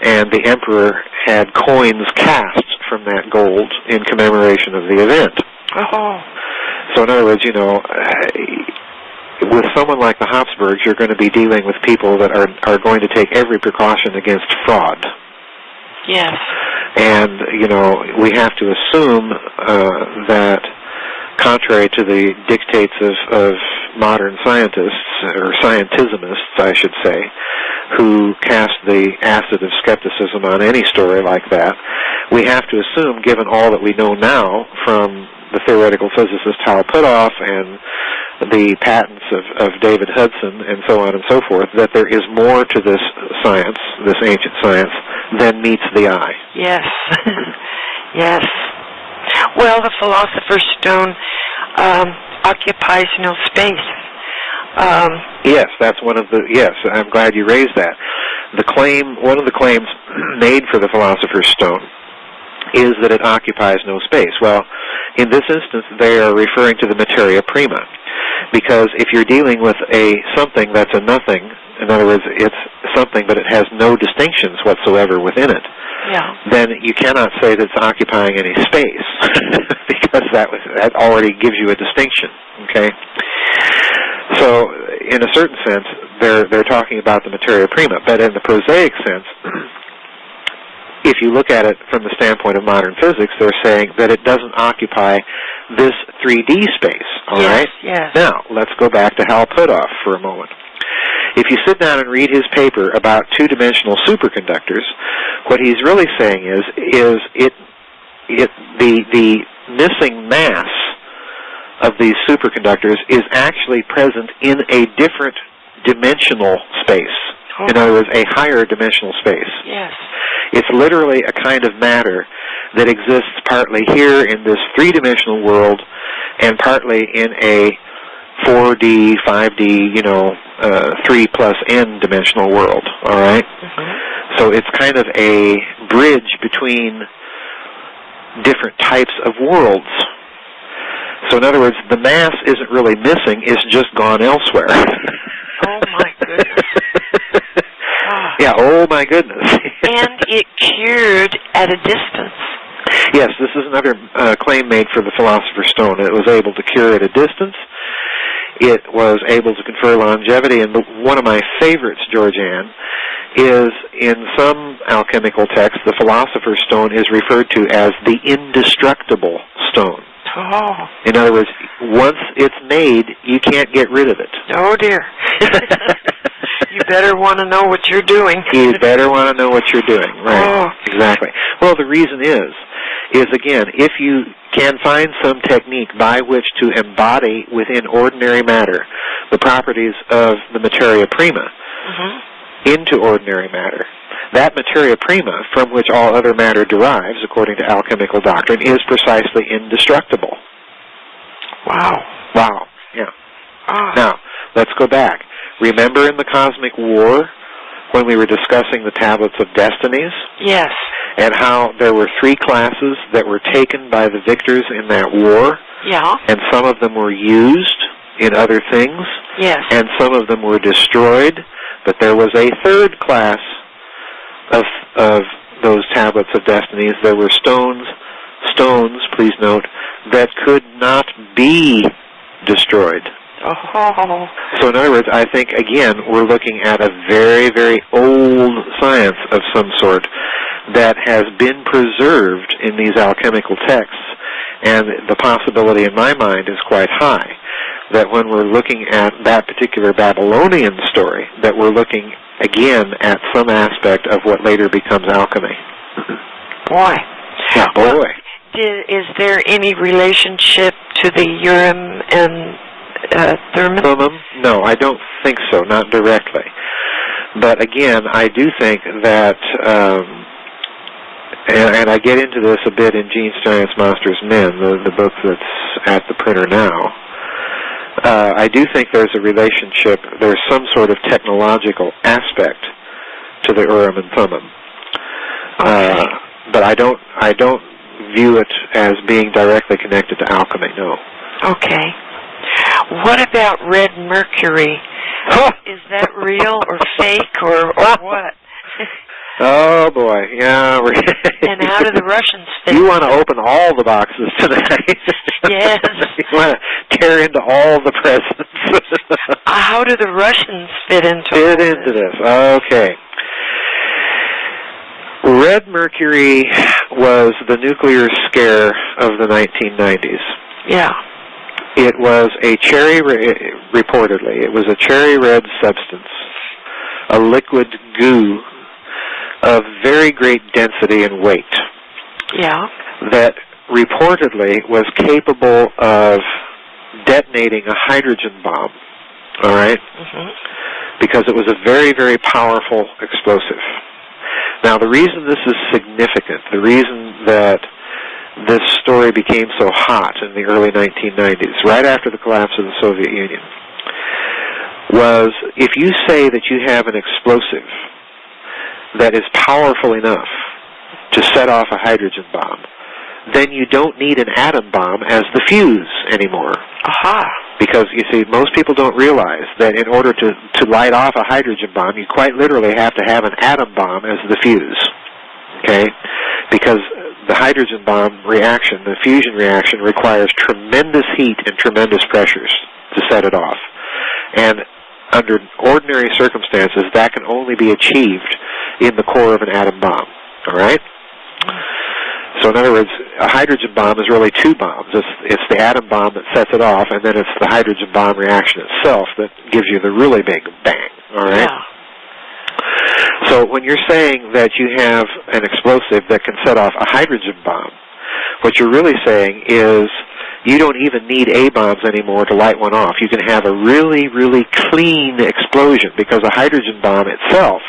and the emperor had coins cast from that gold in commemoration of the event. So in other words, with someone like the Habsburgs, you're going to be dealing with people that are going to take every precaution against fraud. Yes. And, we have to assume that, contrary to the dictates of modern scientists, or scientismists, I should say, who cast the acid of skepticism on any story like that, we have to assume, given all that we know now from the theoretical physicist Hal Puthoff and the patents of David Hudson and so on and so forth, that there is more to this science, this ancient science, than meets the eye. Yes. Yes. Well, the Philosopher's Stone occupies no space. Yes, that's one of the. Yes, I'm glad you raised that. One of the claims made for the Philosopher's Stone is that it occupies no space. Well, in this instance, they are referring to the materia prima, because if you're dealing with something that's a nothing, in other words, it's something but it has no distinctions whatsoever within it, then you cannot say that it's occupying any space, because that already gives you a distinction. Okay. So, in a certain sense, they're talking about the materia prima, but in the prosaic sense, if you look at it from the standpoint of modern physics, they're saying that it doesn't occupy this 3D space. All right? Yes. Now, let's go back to Hal Puthoff for a moment. If you sit down and read his paper about two-dimensional superconductors, what he's really saying is the missing mass of these superconductors is actually present in a different dimensional space. In other words, a higher dimensional space. Yes. It's literally a kind of matter that exists partly here in this three-dimensional world and partly in a 4D, 5D, 3 plus n dimensional world, all right? Mm-hmm. So it's kind of a bridge between different types of worlds. So in other words, the mass isn't really missing, it's just gone elsewhere. Oh, my goodness. Yeah, oh my goodness. And it cured at a distance. Yes, this is another claim made for the Philosopher's Stone. It was able to cure at a distance. It was able to confer longevity. And one of my favorites, Georgianne, is in some alchemical texts, the Philosopher's Stone is referred to as the indestructible stone. Oh. In other words, once it's made, you can't get rid of it. Oh, dear. You better want to know what you're doing. You better want to know what you're doing. Right. Oh. Exactly. Well, the reason is again, if you can find some technique by which to embody within ordinary matter the properties of the materia prima into ordinary matter, that materia prima, from which all other matter derives, according to alchemical doctrine, is precisely indestructible. Wow. Wow. Yeah. Ah. Now, let's go back. Remember in the Cosmic War when we were discussing the Tablets of Destinies? Yes. And how there were 3 classes that were taken by the victors in that war? Yeah. And some of them were used in other things? Yes. And some of them were destroyed? But there was a 3rd class of those Tablets of Destinies. There were stones, please note, that could not be destroyed. Oh. So in other words, I think, again, we're looking at a very, very old science of some sort that has been preserved in these alchemical texts, and the possibility in my mind is quite high that when we're looking at that particular Babylonian story, that we're looking again at some aspect of what later becomes alchemy. Boy. Yeah, boy. Well, is there any relationship to the Urim and Thummim? No, I don't think so, not directly. But again, I do think that, and I get into this a bit in Gene Stein's Monsters Men, the book that's at the printer now. I do think there's a relationship, there's some sort of technological aspect to the Urim and Thummim. Okay. But I don't view it as being directly connected to alchemy, no. Okay. What about red mercury? Is that real or fake or what? Oh boy, yeah. And how do the Russians fit? You want to open all the boxes tonight. Yes. You want to tear into all the presents. How do the Russians fit into this? Okay. Red mercury was the nuclear scare of the 1990s. Yeah. It was a reportedly, it was a cherry red substance, a liquid goo of very great density and weight. Yeah. That reportedly was capable of detonating a hydrogen bomb, all right? Because it was a very, very powerful explosive. Now, the reason this is significant, the reason that this story became so hot in the early 1990s, right after the collapse of the Soviet Union, was if you say that you have an explosive that is powerful enough to set off a hydrogen bomb, then you don't need an atom bomb as the fuse anymore. Aha. Because, you see, most people don't realize that in order to light off a hydrogen bomb, you quite literally have to have an atom bomb as the fuse. Okay? Because the hydrogen bomb reaction, the fusion reaction, requires tremendous heat and tremendous pressures to set it off. And under ordinary circumstances, that can only be achieved in the core of an atom bomb. All right? So in other words, a hydrogen bomb is really 2 bombs. It's the atom bomb that sets it off, and then it's the hydrogen bomb reaction itself that gives you the really big bang. All right? Yeah. So when you're saying that you have an explosive that can set off a hydrogen bomb, what you're really saying is you don't even need A-bombs anymore to light one off. You can have a really, really clean explosion because a hydrogen bomb itself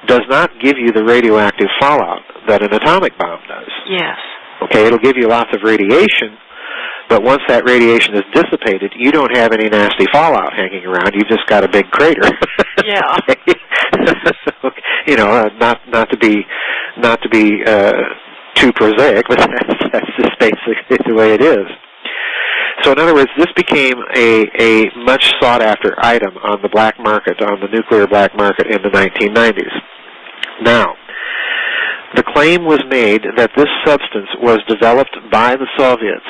does not give you the radioactive fallout that an atomic bomb does. Yes. Okay, it'll give you lots of radiation, but once that radiation is dissipated, you don't have any nasty fallout hanging around. You've just got a big crater. Yeah. You know, not to be too prosaic, but that's just basically the way it is. So in other words, this became a much sought-after item on the black market, on the nuclear black market in the 1990s. Now, the claim was made that this substance was developed by the Soviets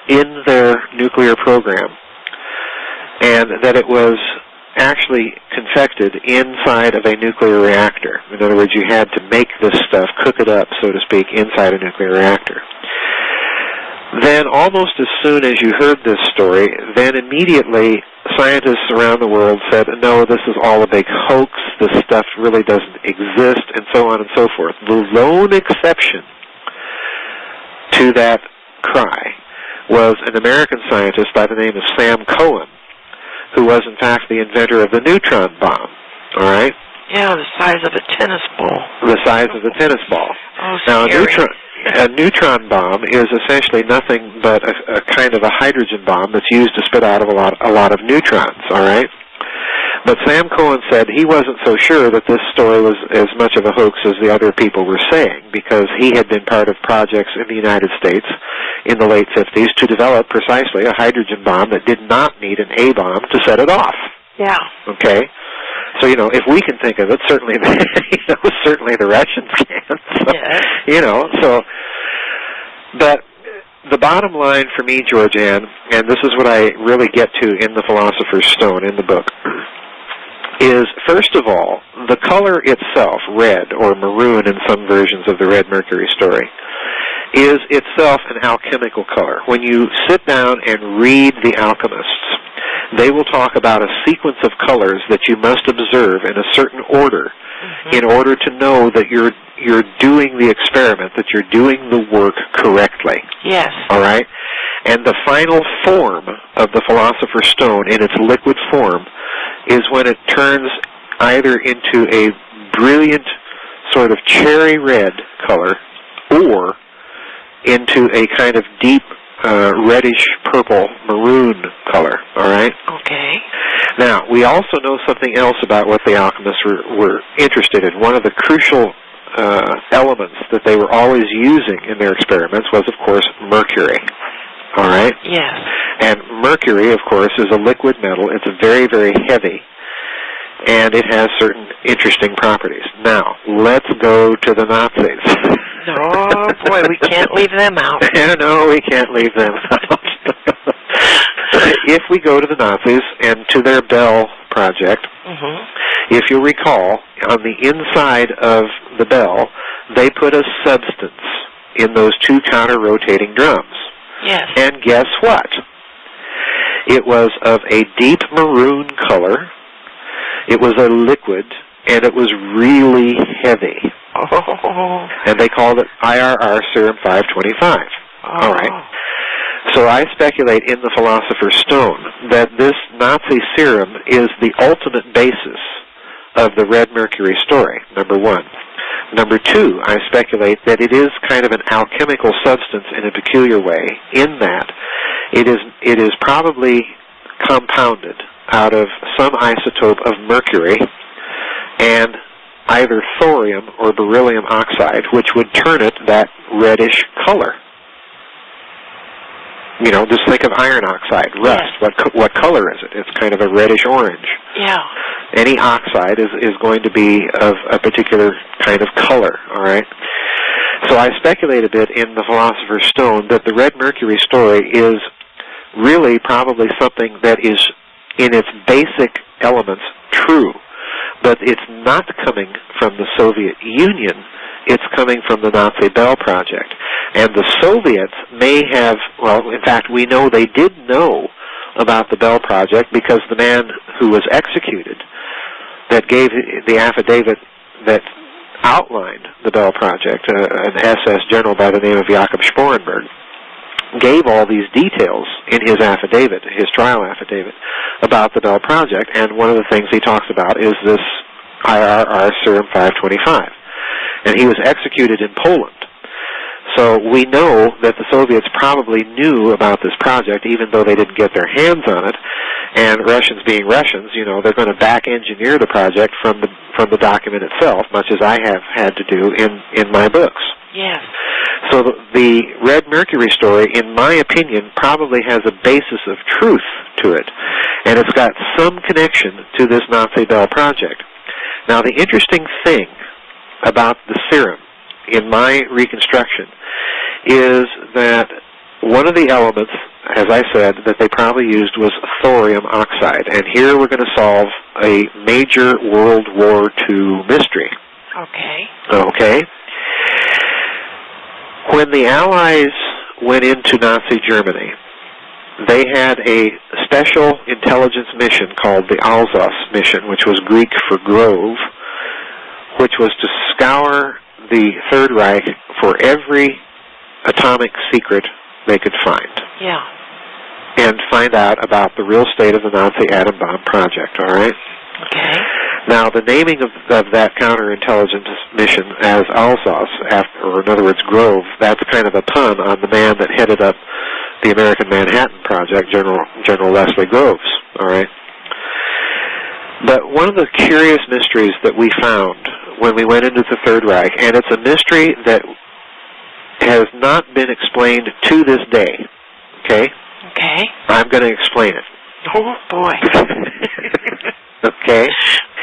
in their nuclear program, and that it was actually confected inside of a nuclear reactor. In other words, you had to make this stuff, cook it up, so to speak, inside a nuclear reactor. Then almost as soon as you heard this story, then immediately scientists around the world said, no, this is all a big hoax, this stuff really doesn't exist, and so on and so forth. The lone exception to that cry was an American scientist by the name of Sam Cohen, who was in fact the inventor of the neutron bomb, all right? Yeah, the size of a tennis ball. The size of a tennis ball. Oh, now, scary. a neutron bomb is essentially nothing but a kind of a hydrogen bomb that's used to spit out of a lot of neutrons, all right? But Sam Cohen said he wasn't so sure that this story was as much of a hoax as the other people were saying, because he had been part of projects in the United States in the late 50s to develop precisely a hydrogen bomb that did not need an A-bomb to set it off. Yeah. Okay? So, you know, if we can think of it, certainly certainly the Russians can. So, Yes. You know, so, but the bottom line for me, Georgianne, and this is what I really get to in The Philosopher's Stone, in the book, is, first of all, the color itself, red or maroon in some versions of the Red Mercury story, is itself an alchemical color. When you sit down and read the alchemists, they will talk about a sequence of colors that you must observe in a certain order in order to know that you're doing the experiment, that you're doing the work correctly. Yes. All right? And the final form of the Philosopher's Stone in its liquid form is when it turns either into a brilliant sort of cherry red color or into a kind of deep reddish purple maroon color, all right? Okay. Now, we also know something else about what the alchemists were interested in. One of the crucial elements that they were always using in their experiments was, of course, mercury, all right? Yes. And mercury, of course, is a liquid metal. It's very, very heavy, and it has certain interesting properties. Now, let's go to the Nazis. Oh, boy, we can't leave them out. No, we can't leave them out. If we go to the Nazis and to their Bell project, if you'll recall, on the inside of the Bell, they put a substance in those two counter-rotating drums. Yes. And guess what? It was of a deep maroon color, it was a liquid, and it was really heavy. Oh. And they called it IRR Serum 525. All right. So I speculate in The Philosopher's Stone that this Nazi serum is the ultimate basis of the Red Mercury story, number one. Number two, I speculate that it is kind of an alchemical substance in a peculiar way, in that it is probably compounded out of some isotope of mercury and either thorium or beryllium oxide, which would turn it that reddish color. You know, just think of iron oxide, rust. Yes. What color is it? It's kind of a reddish orange. Yeah. Any oxide is going to be of a particular kind of color, all right? So I speculate a bit in The Philosopher's Stone that the Red Mercury story is really probably something that is, in its basic elements, true. But it's not coming from the Soviet Union. It's coming from the Nazi Bell Project. And the Soviets may have, well, in fact, we know they did know about the Bell Project because the man who was executed that gave the affidavit that outlined the Bell Project, an SS general by the name of Jakob Sporenberg, gave all these details in his affidavit, his trial affidavit, about the Bell Project, and one of the things he talks about is this IRR Serum 525. And he was executed in Poland. So we know that the Soviets probably knew about this project, even though they didn't get their hands on it. And Russians being Russians, they're going to back-engineer the project from the document itself, much as I have had to do in my books. Yes. So the Red Mercury story, in my opinion, probably has a basis of truth to it, and it's got some connection to this Nazi Bell Project. Now, the interesting thing about the serum, in my reconstruction, is that one of the elements, as I said, that they probably used was thorium oxide. And here we're going to solve a major World War II mystery. Okay? When the Allies went into Nazi Germany, they had a special intelligence mission called the Alsace mission, which was Greek for grove, which was to scour the Third Reich for every atomic secret they could find. Yeah. And find out about the real state of the Nazi atom bomb project, all right? Okay. Now, the naming of that counterintelligence mission as Alsace, or in other words, Grove, that's kind of a pun on the man that headed up the American Manhattan Project, General Leslie Groves, all right? But one of the curious mysteries that we found when we went into the Third Reich, and it's a mystery that has not been explained to this day, okay? Okay. I'm going to explain it. Oh, boy. Okay?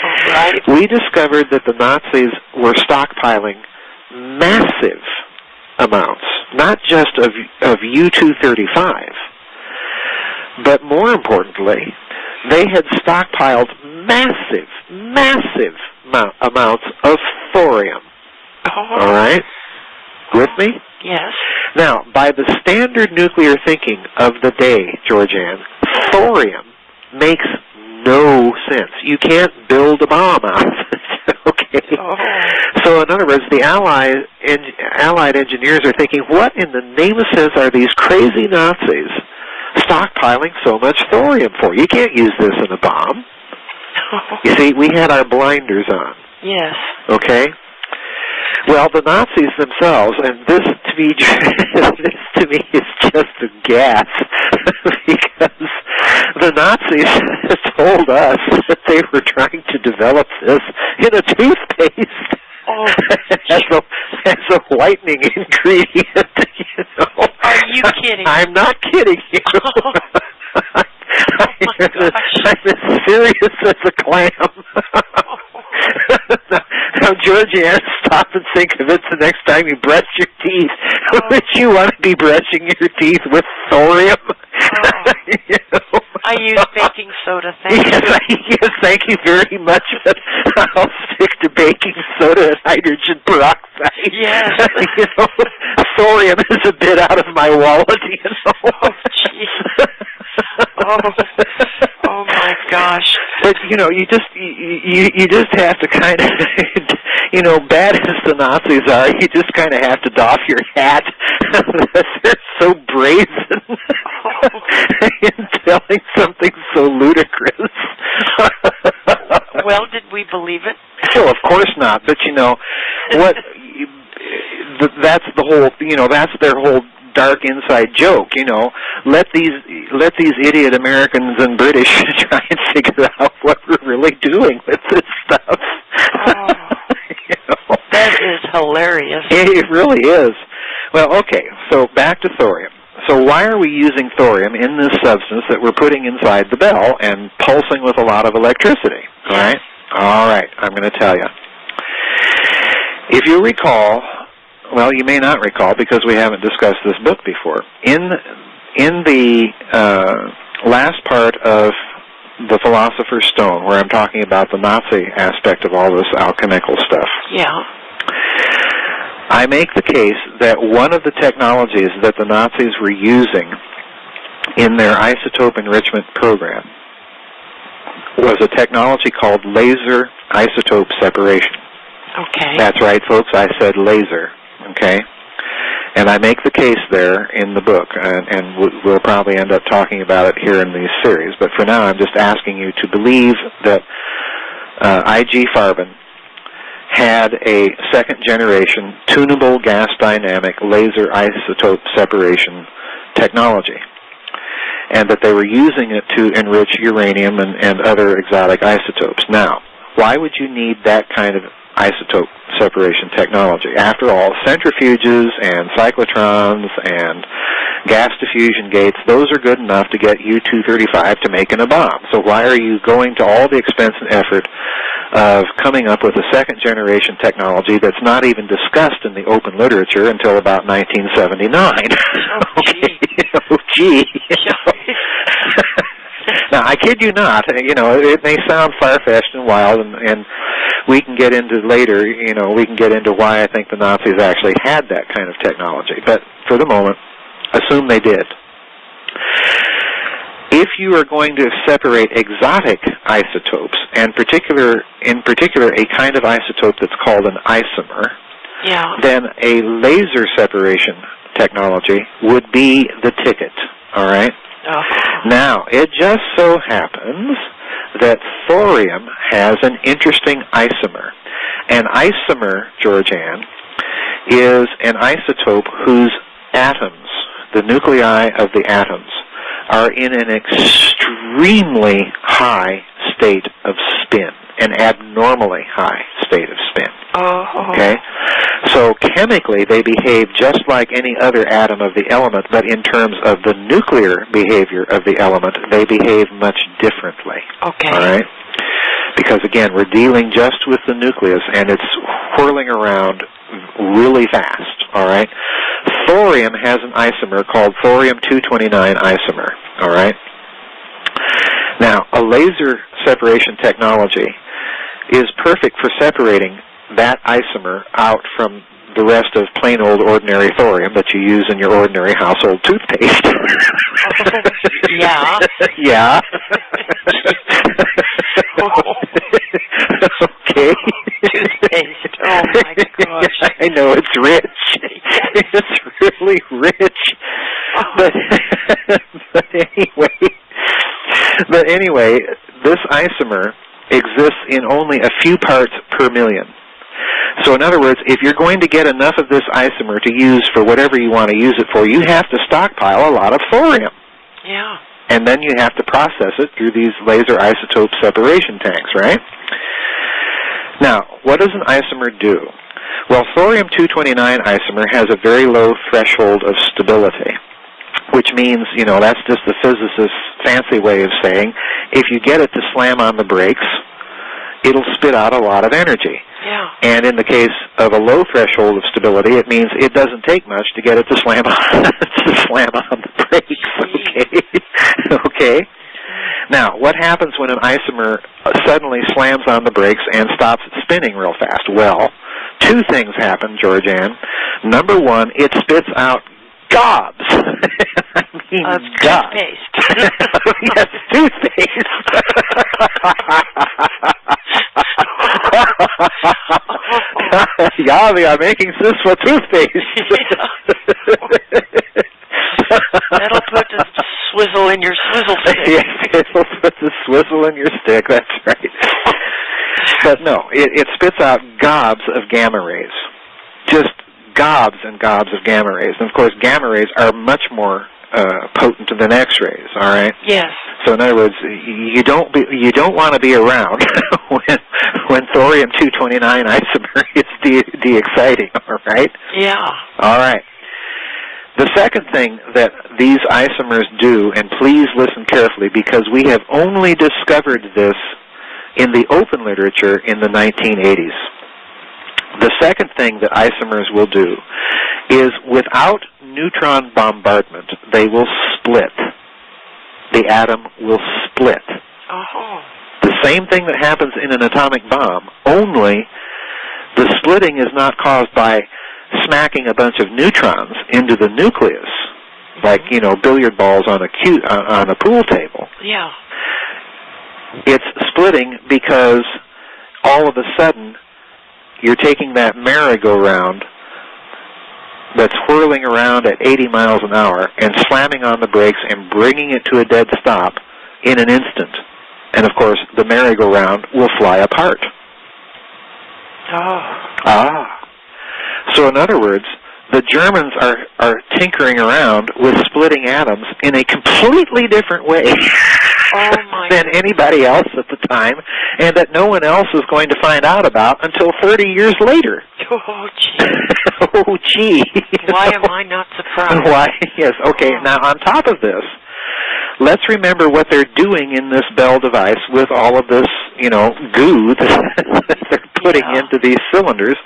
All right. We discovered that the Nazis were stockpiling massive amounts, not just of U-235, but more importantly, they had stockpiled massive amounts of thorium. Oh. All right? With me? Yes. Now, by the standard nuclear thinking of the day, Georgianne, thorium makes no sense. You can't build a bomb out of it, okay? Oh. So, in other words, the Allied engineers are thinking, what in the name of sense are these crazy Nazis stockpiling so much thorium for? You can't use this in a bomb. You see, we had our blinders on. Yes. Okay? Well, the Nazis themselves, and this to me is just a gas, because the Nazis told us that they were trying to develop this in a toothpaste. Oh, as a whitening ingredient, Are you kidding? I'm not kidding you. Oh. my gosh. I'm as serious as a clam. Now, Georgianne, stop and think of it the next time you brush your teeth. Would you want to be brushing your teeth with thorium? I use baking soda, thank you. Yes, thank you very much, but I'll stick to baking soda and hydrogen peroxide. Yes. Thorium is a bit out of my wallet, Oh, jeez. Oh, my gosh. But, you just have to kind of, bad as the Nazis are, you just kind of have to doff your hat. They're so brazen in telling something so ludicrous. Well, did we believe it? Well, of course not. But, what, that's the whole, that's their whole dark inside joke, let these idiot Americans and British try and figure out what we're really doing with this stuff. Oh, that is hilarious. It really is. Well, okay, so back to thorium. So why are we using thorium in this substance that we're putting inside the bell and pulsing with a lot of electricity? All right? All right, I'm going to tell you. If you recall, well, you may not recall because we haven't discussed this book before. In the last part of The Philosopher's Stone, where I'm talking about the Nazi aspect of all this alchemical stuff, I make the case that one of the technologies that the Nazis were using in their isotope enrichment program was a technology called laser isotope separation. Okay. That's right, folks, I said laser. Okay? And I make the case there in the book, and we'll probably end up talking about it here in these series. But for now, I'm just asking you to believe that I.G. Farben had a second-generation tunable gas dynamic laser isotope separation technology, and that they were using it to enrich uranium and other exotic isotopes. Now, why would you need that kind of isotope separation technology? After all, centrifuges and cyclotrons and gas diffusion gates, those are good enough to get U-235 to making a bomb. So why are you going to all the expense and effort of coming up with a second-generation technology that's not even discussed in the open literature until about 1979? Oh, gee. Now, I kid you not. It may sound far-fetched and wild, and we can get into later, we can get into why I think the Nazis actually had that kind of technology. But for the moment, assume they did. If you are going to separate exotic isotopes, and in particular a kind of isotope that's called an isomer, then a laser separation technology would be the ticket, all right? Now, it just so happens that thorium has an interesting isomer. An isomer, Georgianne, is an isotope whose atoms, the nuclei of the atoms, are in an extremely high state of spin, an abnormally high state of spin. Okay? So chemically, they behave just like any other atom of the element, but in terms of the nuclear behavior of the element, they behave much differently. Okay. All right? Because, again, we're dealing just with the nucleus, and it's whirling around really fast. All right? Thorium has an isomer called thorium-229 isomer. All right? Now, a laser separation technology is perfect for separating that isomer out from the rest of plain old ordinary thorium that you use in your ordinary household toothpaste. Yeah. Yeah. Okay. Toothpaste. Oh my gosh. I know, it's rich. It's really rich. But anyway, this isomer exists in only a few parts per million. So in other words, if you're going to get enough of this isomer to use for whatever you want to use it for, you have to stockpile a lot of thorium. Yeah. And then you have to process it through these laser isotope separation tanks, right? Now, what does an isomer do? Well, thorium-229 isomer has a very low threshold of stability, which means, that's just the physicist's fancy way of saying, if you get it to slam on the brakes, it'll spit out a lot of energy. Yeah. And in the case of a low threshold of stability, it means it doesn't take much to get it to slam on, the brakes. Okay? Now, what happens when an isomer suddenly slams on the brakes and stops spinning real fast? Well, two things happen, Georgianne. Number one, it spits out gobs. I mean, of gobs. toothpaste. Yes, toothpaste. Yeah, we are making this for toothpaste. That'll put the swizzle in your swizzle stick. Yes, it'll put the swizzle in your stick, that's right. But no, it spits out gobs of gamma rays. Just gobs and gobs of gamma rays. And of course, gamma rays are much more potent than X-rays, all right? Yes. So in other words, you don't want to be around when thorium-229 isomer is de-exciting, all right? Yeah. All right. The second thing that these isomers do, and please listen carefully because we have only discovered this in the open literature in the 1980s. The second thing that isomers will do is without neutron bombardment, they will split. The atom will split. The same thing that happens in an atomic bomb, only the splitting is not caused by smacking a bunch of neutrons into the nucleus, like, billiard balls on a pool table. Yeah. It's splitting because all of a sudden you're taking that merry-go-round that's whirling around at 80 miles an hour and slamming on the brakes and bringing it to a dead stop in an instant. And, of course, the merry-go-round will fly apart. Oh. So, in other words, the Germans are tinkering around with splitting atoms in a completely different way than anybody else at the time, and that no one else is going to find out about until 30 years later. Oh, gee. Oh, gee. Why am I not surprised? Why? Yes. Okay. Now, on top of this, let's remember what they're doing in this Bell device with all of this, goo that they're putting into these cylinders.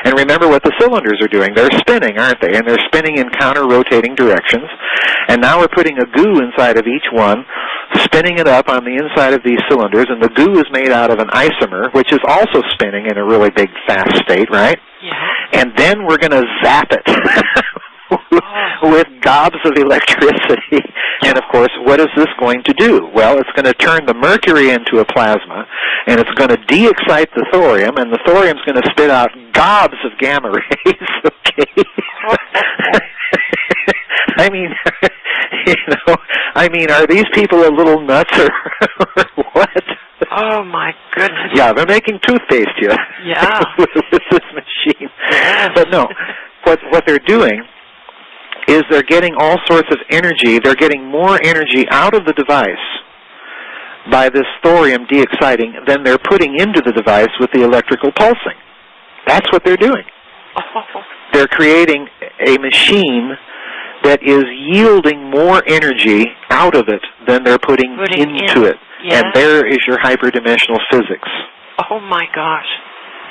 And remember what the cylinders are doing. They're spinning, aren't they? And they're spinning in counter-rotating directions. And now we're putting a goo inside of each one, spinning it up on the inside of these cylinders. And the goo is made out of an isomer, which is also spinning in a really big, fast state, right? Yeah. And then we're going to zap it with gobs of electricity. And, of course, what is this going to do? Well, it's going to turn the mercury into a plasma, and it's going to de-excite the thorium, and the thorium's going to spit out gobs of gamma rays, okay? I mean, are these people a little nuts or what? Oh, my goodness. Yeah, they're making toothpaste here. Yeah. with this machine. Yes. But no, what they're doing is they're getting all sorts of energy. They're getting more energy out of the device by this thorium de-exciting than they're putting into the device with the electrical pulsing. That's what they're doing. They're creating a machine that is yielding more energy out of it than they're putting into it. Yes. And there is your hyperdimensional physics. Oh, my gosh.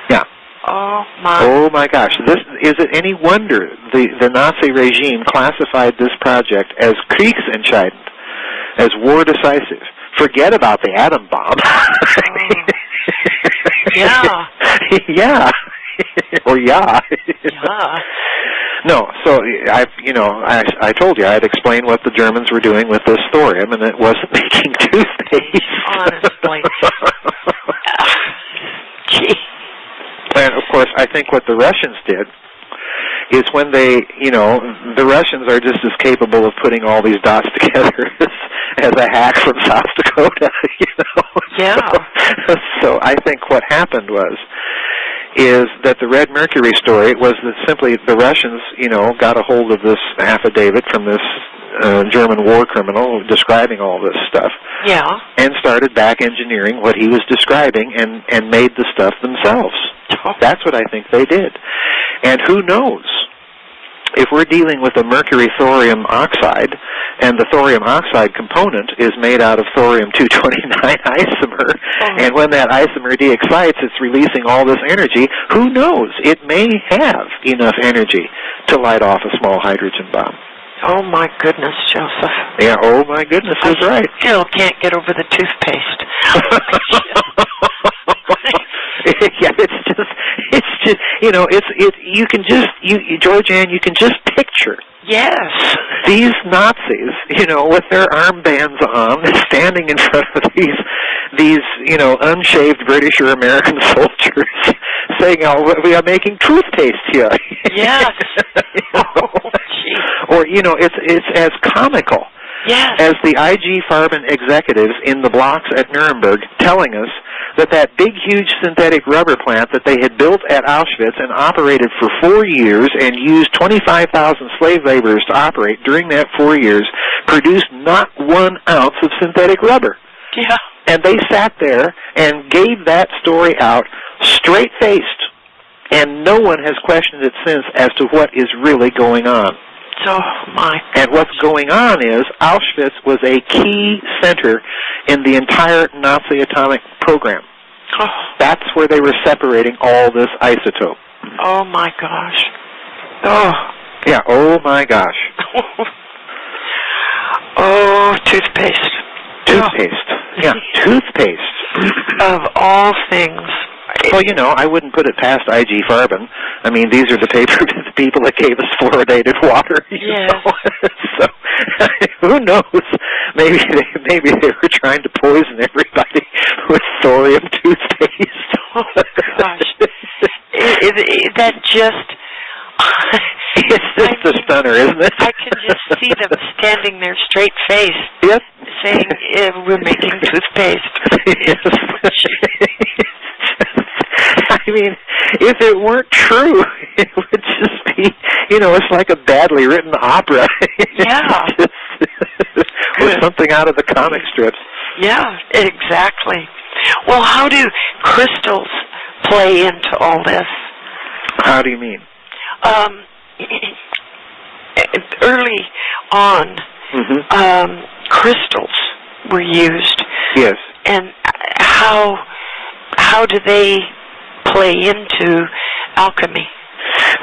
Yeah. Oh my gosh. Is it any wonder the Nazi regime classified this project as Kriegsentscheidend, as war decisive? Forget about the atom bomb. Yeah. Yeah. Or yeah. Yeah. No, so I told you I'd explain what the Germans were doing with this thorium, and it wasn't making toothpaste. Honestly. Gee. And, of course, I think what the Russians did is when they, the Russians are just as capable of putting all these dots together as a hack from South Dakota, Yeah. So I think what happened is that the Red Mercury story was that simply the Russians, got a hold of this affidavit from this German war criminal describing all this stuff. Yeah. And started back engineering what he was describing and made the stuff themselves. That's what I think they did. And who knows? If we're dealing with a mercury thorium oxide, and the thorium oxide component is made out of thorium-229 isomer, and when that isomer de-excites, it's releasing all this energy, who knows? It may have enough energy to light off a small hydrogen bomb. Oh, my goodness, Joseph. Yeah, oh, my goodness is right. I still can't get over the toothpaste. Yeah, Georgianne, you can just picture. Yes. These Nazis, with their armbands on, standing in front of these unshaved British or American soldiers, saying, "Oh, we are making toothpaste here." Yes. Or it's as comical as the IG Farben executives in the blocks at Nuremberg telling us that big, huge synthetic rubber plant that they had built at Auschwitz and operated for 4 years and used 25,000 slave laborers to operate during that 4 years produced not 1 ounce of synthetic rubber. Yeah. And they sat there and gave that story out straight-faced, and no one has questioned it since as to what is really going on. Oh, my. And what's going on is Auschwitz was a key center in the entire Nazi atomic program. Oh. That's where they were separating all this isotope. Oh, my gosh. Oh. Yeah, oh, my gosh. Oh, toothpaste. Toothpaste. Yeah, toothpaste. Of all things. Well, I wouldn't put it past IG Farben. I mean, these are the people that gave us fluoridated water. Yes. So, who knows? Maybe they were trying to poison everybody with thorium toothpaste. Oh, gosh. That just... It's just a stunner, isn't it? I can just see them standing there straight-faced, Yep. saying, we're making toothpaste. Yes. I mean, if it weren't true, it would just be, it's like a badly written opera. Yeah. Or something out of the comic strips. Yeah, exactly. Well, how do crystals play into all this? How do you mean? Early on, crystals were used. Yes. And how do they play into alchemy?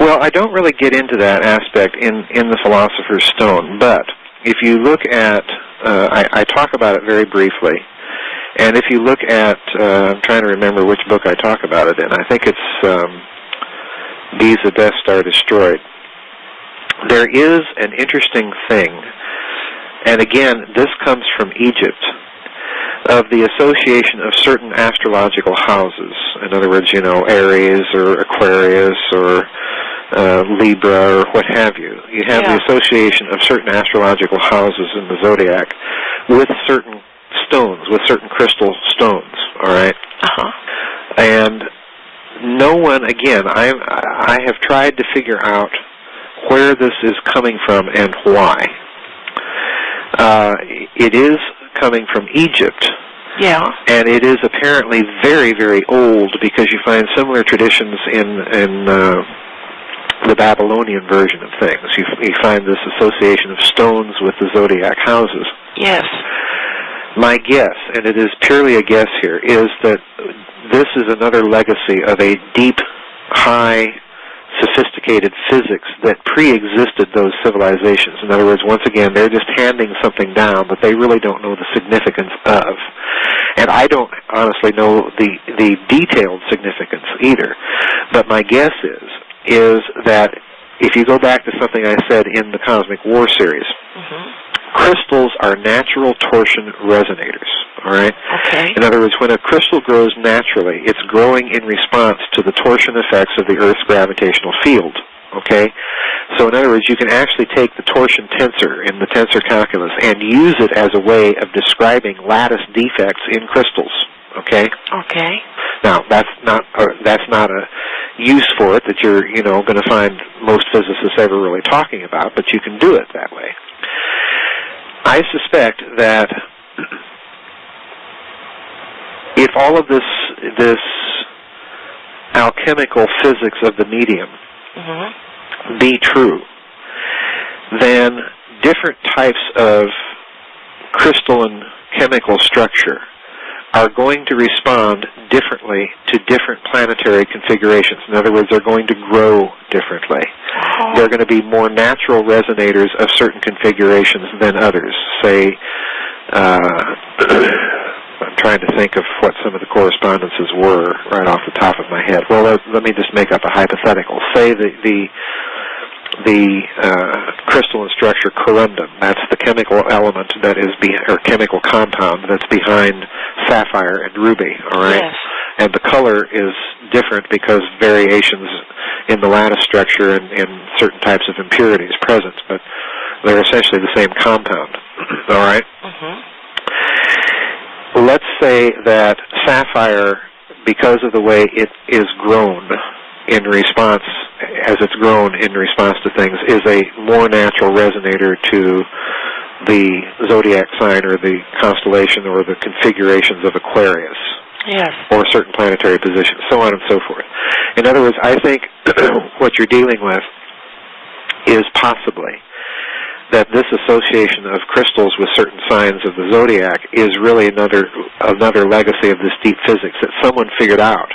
Well, I don't really get into that aspect in the Philosopher's Stone, but if you look at, I talk about it very briefly, and if you look at, I'm trying to remember which book I talk about it in. I think it's Giza Death Star Destroyed. There is an interesting thing, and again, this comes from Egypt, of the association of certain astrological houses. In other words, Aries or Aquarius or Libra or what have you. You have the association of certain astrological houses in the zodiac with certain stones, with certain crystal stones, all right? And no one, again, I have tried to figure out where this is coming from and why. It is coming from Egypt. Yeah. And it is apparently very, very old, because you find similar traditions in the Babylonian version of things. You find this association of stones with the zodiac houses. Yes. My guess, and it is purely a guess here, is that this is another legacy of a deep, high, sophisticated physics that pre-existed those civilizations. In other words, once again, they're just handing something down, but they really don't know the significance of. And I don't honestly know the detailed significance either. But my guess is that if you go back to something I said in the Cosmic War series, crystals are natural torsion resonators, all right? Okay. In other words, when a crystal grows naturally, it's growing in response to the torsion effects of the Earth's gravitational field, okay? So in other words, you can actually take the torsion tensor in the tensor calculus and use it as a way of describing lattice defects in crystals, okay? Okay. Now, that's not a use for it that you're, going to find most physicists ever really talking about, but you can do it that way. I suspect that if all of this alchemical physics of the medium be true, then different types of crystalline chemical structure are going to respond differently to different planetary configurations. In other words, they're going to grow differently. They're going to be more natural resonators of certain configurations than others. Say, I'm trying to think of what some of the correspondences were right off the top of my head. Well, let me just make up a hypothetical. Say the crystalline structure corundum, that's the chemical element that is or chemical compound that's behind sapphire and ruby, all right? Yes. And the color is different because variations in the lattice structure and certain types of impurities present, but they're essentially the same compound, all right? Let's say that sapphire, because of the way it is grown in response, as it's grown in response to things, is a more natural resonator to the zodiac sign or the constellation or the configurations of Aquarius. Yes. Or certain planetary positions, so on and so forth. In other words, I think what you're dealing with is possibly that this association of crystals with certain signs of the zodiac is really another legacy of this deep physics that someone figured out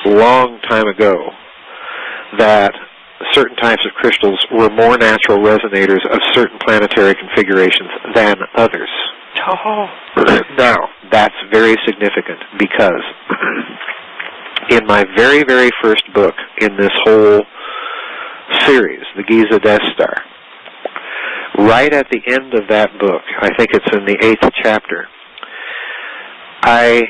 long time ago, that certain types of crystals were more natural resonators of certain planetary configurations than others. Now, that's very significant because in my very, very first book in this whole series, the Giza Death Star, right at the end of that book, I think it's in the 8th chapter, I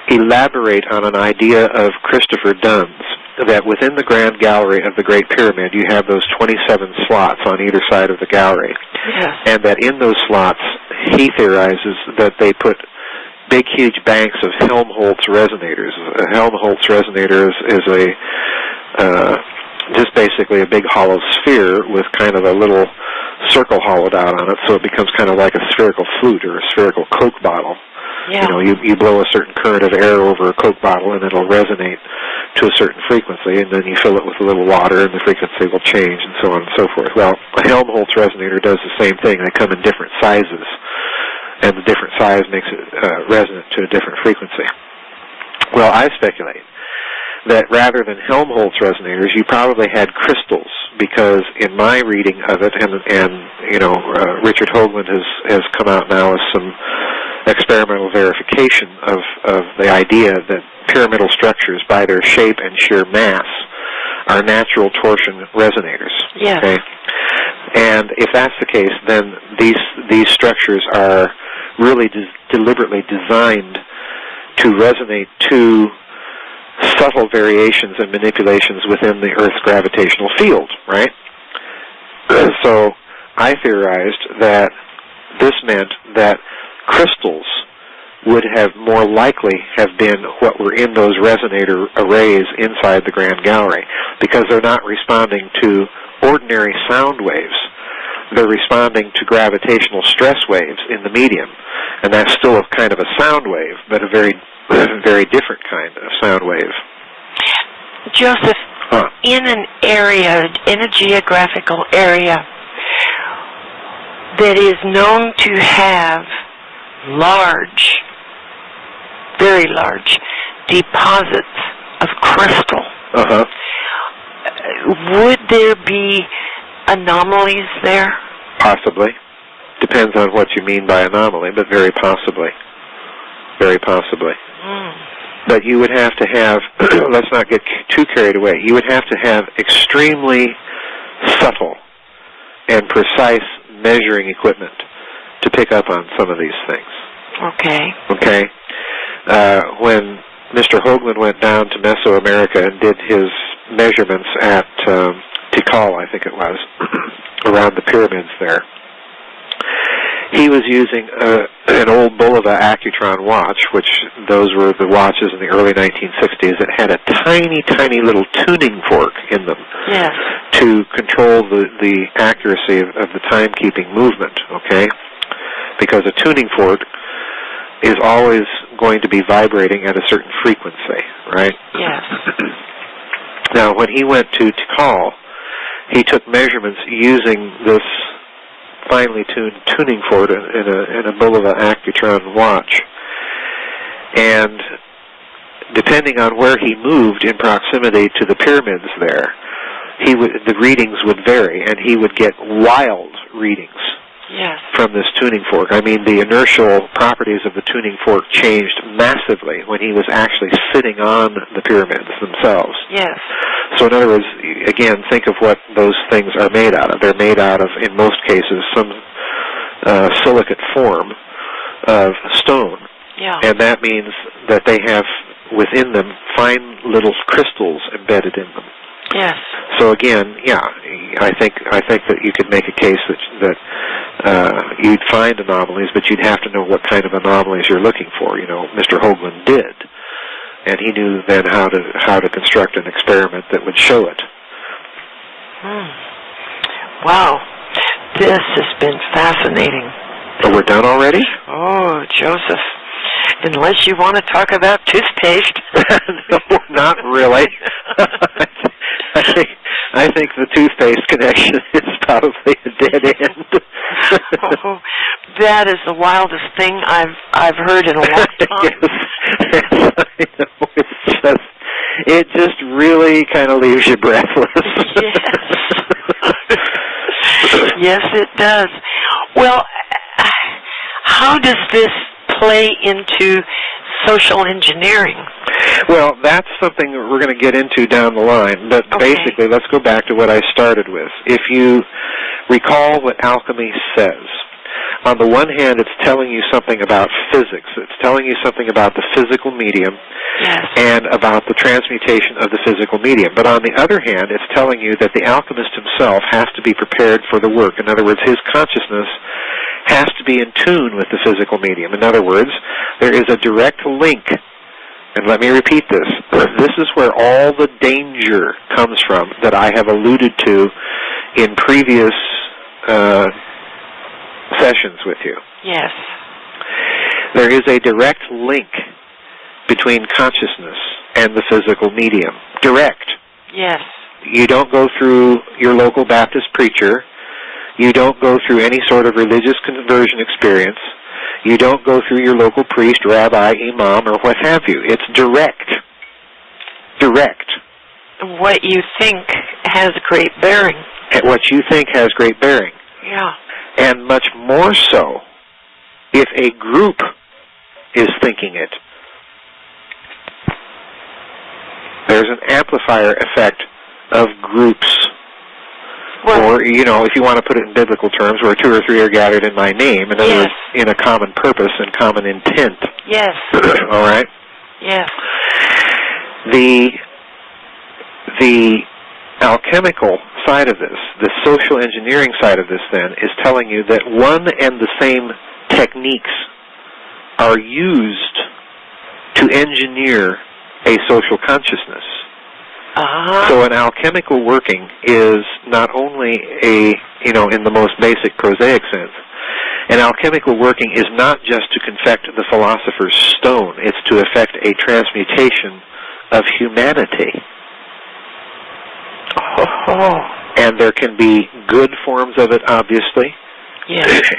elaborate on an idea of Christopher Dunn's, that within the Grand Gallery of the Great Pyramid, you have those 27 slots on either side of the gallery. Yes. And that in those slots, he theorizes that they put big, huge banks of Helmholtz resonators. A Helmholtz resonator is just basically a big hollow sphere with kind of a little circle hollowed out on it, so it becomes kind of like a spherical flute or a spherical Coke bottle. Yeah. You know, you blow a certain current of air over a Coke bottle and it'll resonate to a certain frequency, and then you fill it with a little water and the frequency will change, and so on and so forth. Well, a Helmholtz resonator does the same thing. They come in different sizes, and the different size makes it resonant to a different frequency. Well, I speculate that rather than Helmholtz resonators, you probably had crystals, because in my reading of it, and you know, Richard Hoagland has come out now with some experimental verification of the idea that pyramidal structures, by their shape and sheer mass, are natural torsion resonators. Yes. Okay? And if that's the case, then these structures are really deliberately designed to resonate to subtle variations and manipulations within the Earth's gravitational field, right? So I theorized that this meant that crystals would have more likely have been what were in those resonator arrays inside the Grand Gallery, because they're not responding to ordinary sound waves. They're responding to gravitational stress waves in the medium, and that's still a kind of a sound wave, but a very, very different kind of sound wave. Joseph, in an area, in a geographical area that is known to have large, very large deposits of crystal, would there be anomalies there? Possibly. Depends on what you mean by anomaly, but very possibly. Very possibly. But you would have to have, let's not get too carried away, you would have to have extremely subtle and precise measuring equipment to pick up on some of these things. Okay. Okay. When Mr. Hoagland went down to Mesoamerica and did his measurements at Tikal, I think it was, around the pyramids there, he was using an old Bulova Accutron watch, which those were the watches in the early 1960s that had a tiny, tiny little tuning fork in them. Yes. To control the accuracy of the timekeeping movement, okay? Because a tuning fork is always going to be vibrating at a certain frequency, right? Yes. Now, when he went to Tikal, he took measurements using this finely tuned tuning fork in a Bulova Accutron watch, and depending on where he moved in proximity to the pyramids there, the readings would vary, and he would get wild readings. Yes. From this tuning fork. I mean, the inertial properties of the tuning fork changed massively when he was actually sitting on the pyramids themselves. Yes. So in other words, again, think of what those things are made out of. They're made out of, in most cases, some silicate form of stone. Yeah. And that means that they have within them fine little crystals embedded in them. Yes. So again, yeah, I think that you could make a case that you'd find anomalies, but you'd have to know what kind of anomalies you're looking for. You know, Mr. Hoagland did, and he knew then how to construct an experiment that would show it. Wow, this has been fascinating. Oh, we're done already? Oh, Joseph, unless you want to talk about toothpaste. No, not really. I think the toothpaste connection is probably a dead end. Oh, that is the wildest thing I've heard in a long time. Yes, I know. It just really kind of leaves you breathless. Yes. Yes, it does. Well, how does this play into social engineering? Well, that's something that we're going to get into down the line, but basically let's go back to what I started with. If you recall what alchemy says, On the one hand, it's telling you something about physics. It's telling you something about the physical medium and about the transmutation of the physical medium. But on the other hand, it's telling you that the alchemist himself has to be prepared for the work. In other words, his consciousness has to be in tune with the physical medium. In other words, there is a direct link. And let me repeat this. This is where all the danger comes from that I have alluded to in previous sessions with you. Yes. There is a direct link between consciousness and the physical medium. Direct. Yes. You don't go through your local Baptist preacher. You don't go through any sort of religious conversion experience. You don't go through your local priest, rabbi, imam, or what have you. It's direct. Direct. What you think has great bearing. What you think has great bearing. Yeah. And much more so if a group is thinking it. There's an amplifier effect of groups. Well, or, you know, if you want to put it in biblical terms, where 2 or 3 are gathered in my name, in other words, in a common purpose and common intent. Yes. All right? Yes. The alchemical side of this, the social engineering side of this, then, is telling you that one and the same techniques are used to engineer a social consciousness. So an alchemical working is not only a, you know, in the most basic prosaic sense, an alchemical working is not just to confect the philosopher's stone, it's to effect a transmutation of humanity. And there can be good forms of it, obviously,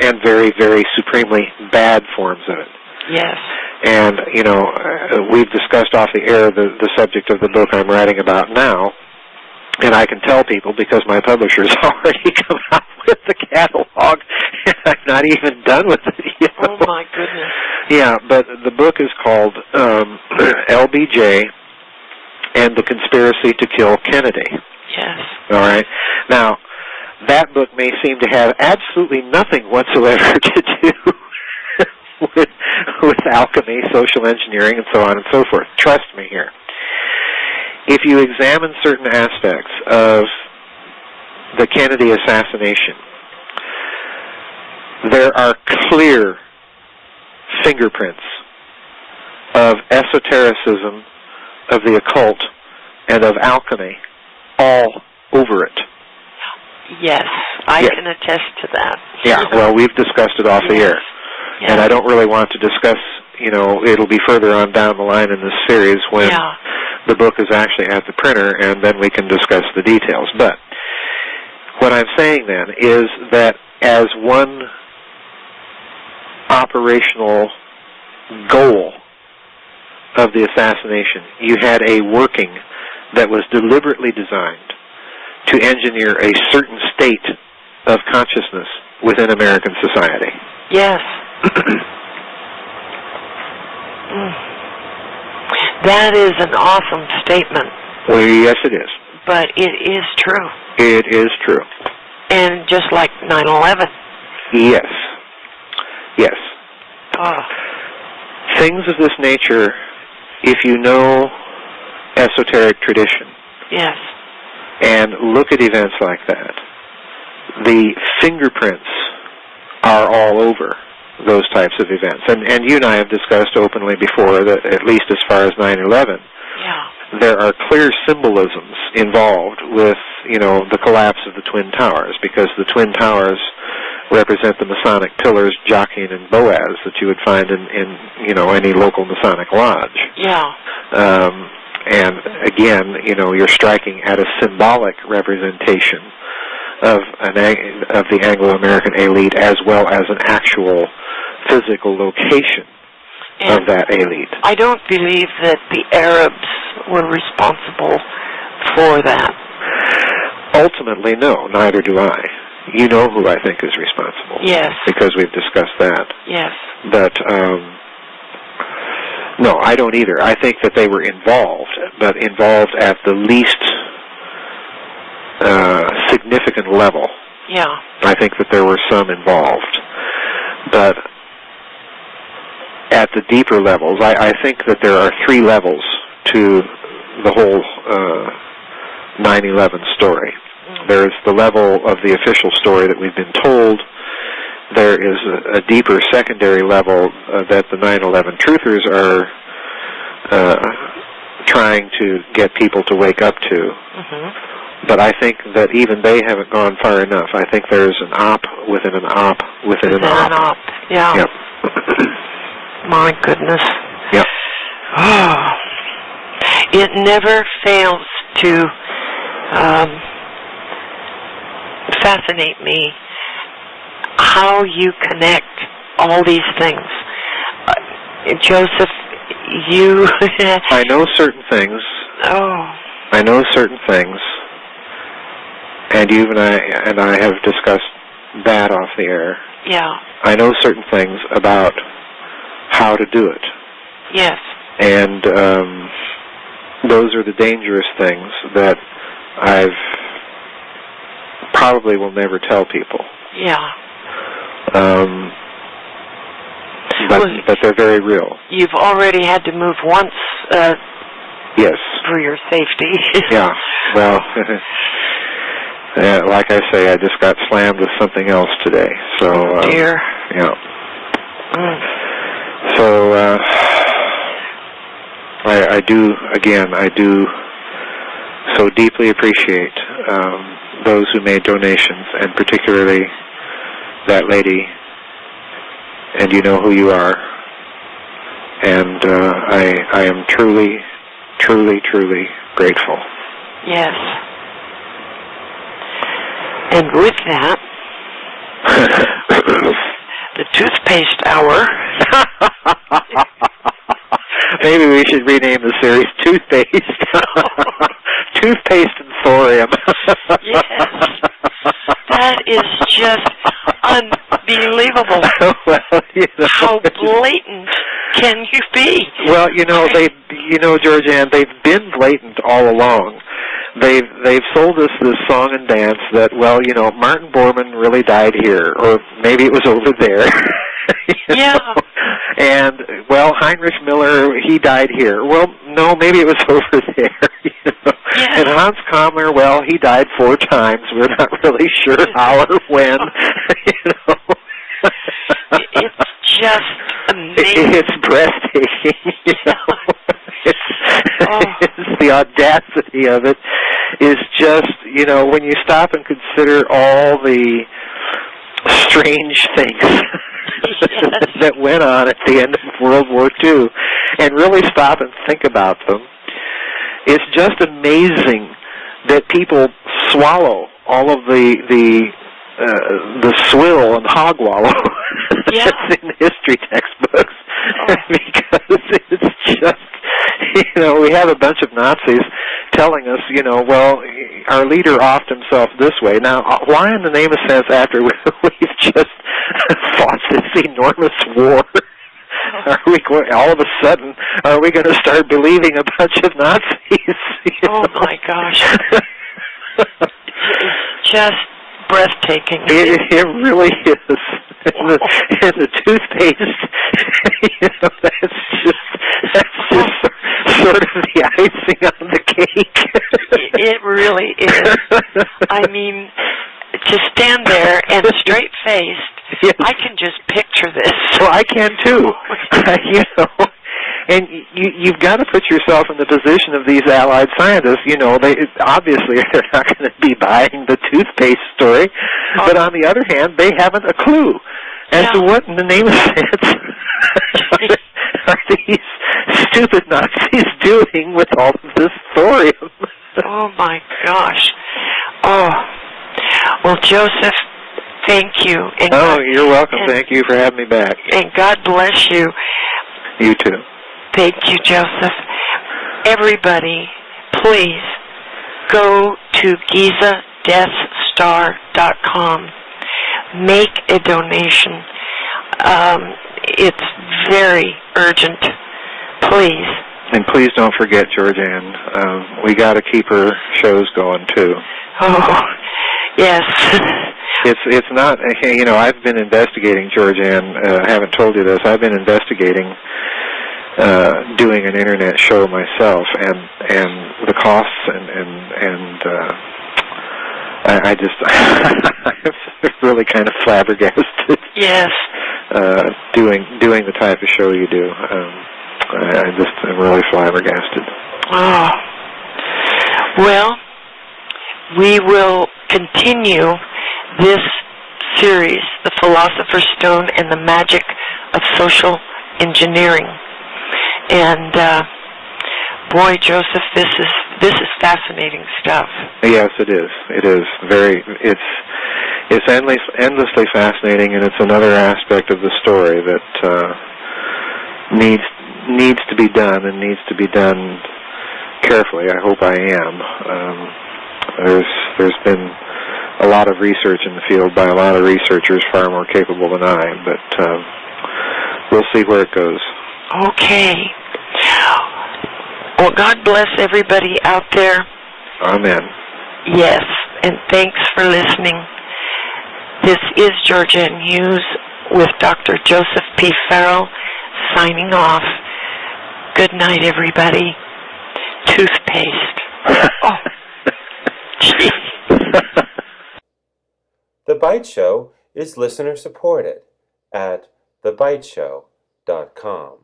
and very, very supremely bad forms of it. Yes. And, you know, we've discussed off the air the subject of the book I'm writing about now, and I can tell people because my publisher's already come out with the catalog, and I'm not even done with it yet. Oh, my goodness. Yeah, but the book is called LBJ and the Conspiracy to Kill Kennedy. Yes. All right? Now, that book may seem to have absolutely nothing whatsoever to do with alchemy, social engineering, and so on and so forth. Trust me here. If you examine certain aspects of the Kennedy assassination, there are clear fingerprints of esotericism, of the occult, and of alchemy all over it. Yes, I can attest to that. Yeah, well, we've discussed it off the air. And I don't really want to discuss, you know, it'll be further on down the line in this series when the book is actually at the printer, and then we can discuss the details. But what I'm saying then is that as one operational goal of the assassination, you had a working that was deliberately designed to engineer a certain state of consciousness within American society. Yes. That is an awesome statement. Well, yes, it is. But it is true. It is true. And just like 9/11. Yes. Yes. Oh. Things of this nature, if you know esoteric tradition, yes, and look at events like that, the fingerprints are all over those types of events. And you and I have discussed openly before that, at least as far as 9/11, there are clear symbolisms involved with, you know, the collapse of the Twin Towers, because the Twin Towers represent the Masonic pillars, Jachin and Boaz, that you would find in you know, any local Masonic lodge. Yeah. And again, you know, you're striking at a symbolic representation of the Anglo-American elite, as well as an actual physical location of that elite. I don't believe that the Arabs were responsible for that. Ultimately, no, neither do I. You know who I think is responsible. Yes. Because we've discussed that. Yes. But, no, I don't either. I think that they were involved, but involved at the least significant level. Yeah. I think that there were some involved. But at the deeper levels, I think that there are 3 levels to the whole 9/11 story. There's the level of the official story that we've been told. There is a deeper secondary level that the 9/11 truthers are trying to get people to wake up to. Mm-hmm. But I think that even they haven't gone far enough. I think there's an op within an op within an op. Yeah. Yep. My goodness. Yep. Oh, it never fails to fascinate me how you connect all these things. Joseph, you... I know certain things. Oh. I know certain things. And you and I have discussed that off the air. Yeah. I know certain things about how to do it. Yes. And those are the dangerous things that I've probably will never tell people. Yeah. But they're very real. You've already had to move once. Yes. For your safety. Yeah. Well, like I say, I just got slammed with something else today. So. Oh, dear. Yeah. Mm. So I do so deeply appreciate those who made donations, and particularly that lady, and you know who you are. And I am truly, truly, truly grateful. Yes. And with that, the toothpaste hour. Maybe we should rename the series Toothpaste. Toothpaste and thorium. Yes. That is just unbelievable. Well, you know, how blatant can you be? Well, Georgianne, they've been blatant all along. They've sold us this song and dance that, well, Martin Bormann really died here, or maybe it was over there. Yeah. And, well, Heinrich Miller, he died here. Well, no, maybe it was over there. Yeah. And Hans Kammler, well, he died 4 times. We're not really sure how or when. It's just amazing. It's breathtaking. It's the audacity of it is just, when you stop and consider all the strange things that went on at the end of World War II, and really stop and think about them, it's just amazing that people swallow all of the swill and hogwallow that's in history textbooks, because it's just, we have a bunch of Nazis telling us, well, our leader offed himself this way. Now, why in the name of sense, after we've just fought this enormous war, are we going, all of a sudden, are we going to start believing a bunch of Nazis? Oh, my gosh. It's just breathtaking. It really is. And the toothpaste, that's just sort of the icing on the cake. It really is. I mean, to stand there and straight-faced, yes. I can just picture this. Well, I can too. And you've got to put yourself in the position of these Allied scientists. They obviously they're not going to be buying the toothpaste story, but on the other hand, they haven't a clue as to what in the name of sense are these stupid Nazis doing with all of this thorium. Oh my gosh! Oh, well, Joseph, thank you. And you're welcome. Thank you for having me back. And God bless you. You too. Thank you, Joseph. Everybody, please go to GizaDeathStar.com. Make a donation. It's very urgent. Please. And please don't forget, Georgianne. We got to keep her shows going too. Oh, yes. It's not, I've been investigating, Georgianne, I haven't told you this, I've been investigating doing an internet show myself, and the costs, and I just, I'm really kind of flabbergasted. Yes. Doing the type of show you do. I just am really flabbergasted. Oh. Well, we will continue this series, The Philosopher's Stone and the Magic of Social Engineering. And boy, Joseph, this is fascinating stuff. Yes, it is. It is it's endlessly fascinating, and it's another aspect of the story that needs to be done, and needs to be done carefully. I hope I am. There's been a lot of research in the field by a lot of researchers far more capable than I, but we'll see where it goes. Okay. Well, God bless everybody out there. Amen. Yes, and thanks for listening. This is Georgianne Hughes with Dr. Joseph P. Farrell signing off. Good night, everybody. Toothpaste. Oh, gee. The Byte Show is listener supported at thebyteshow.com.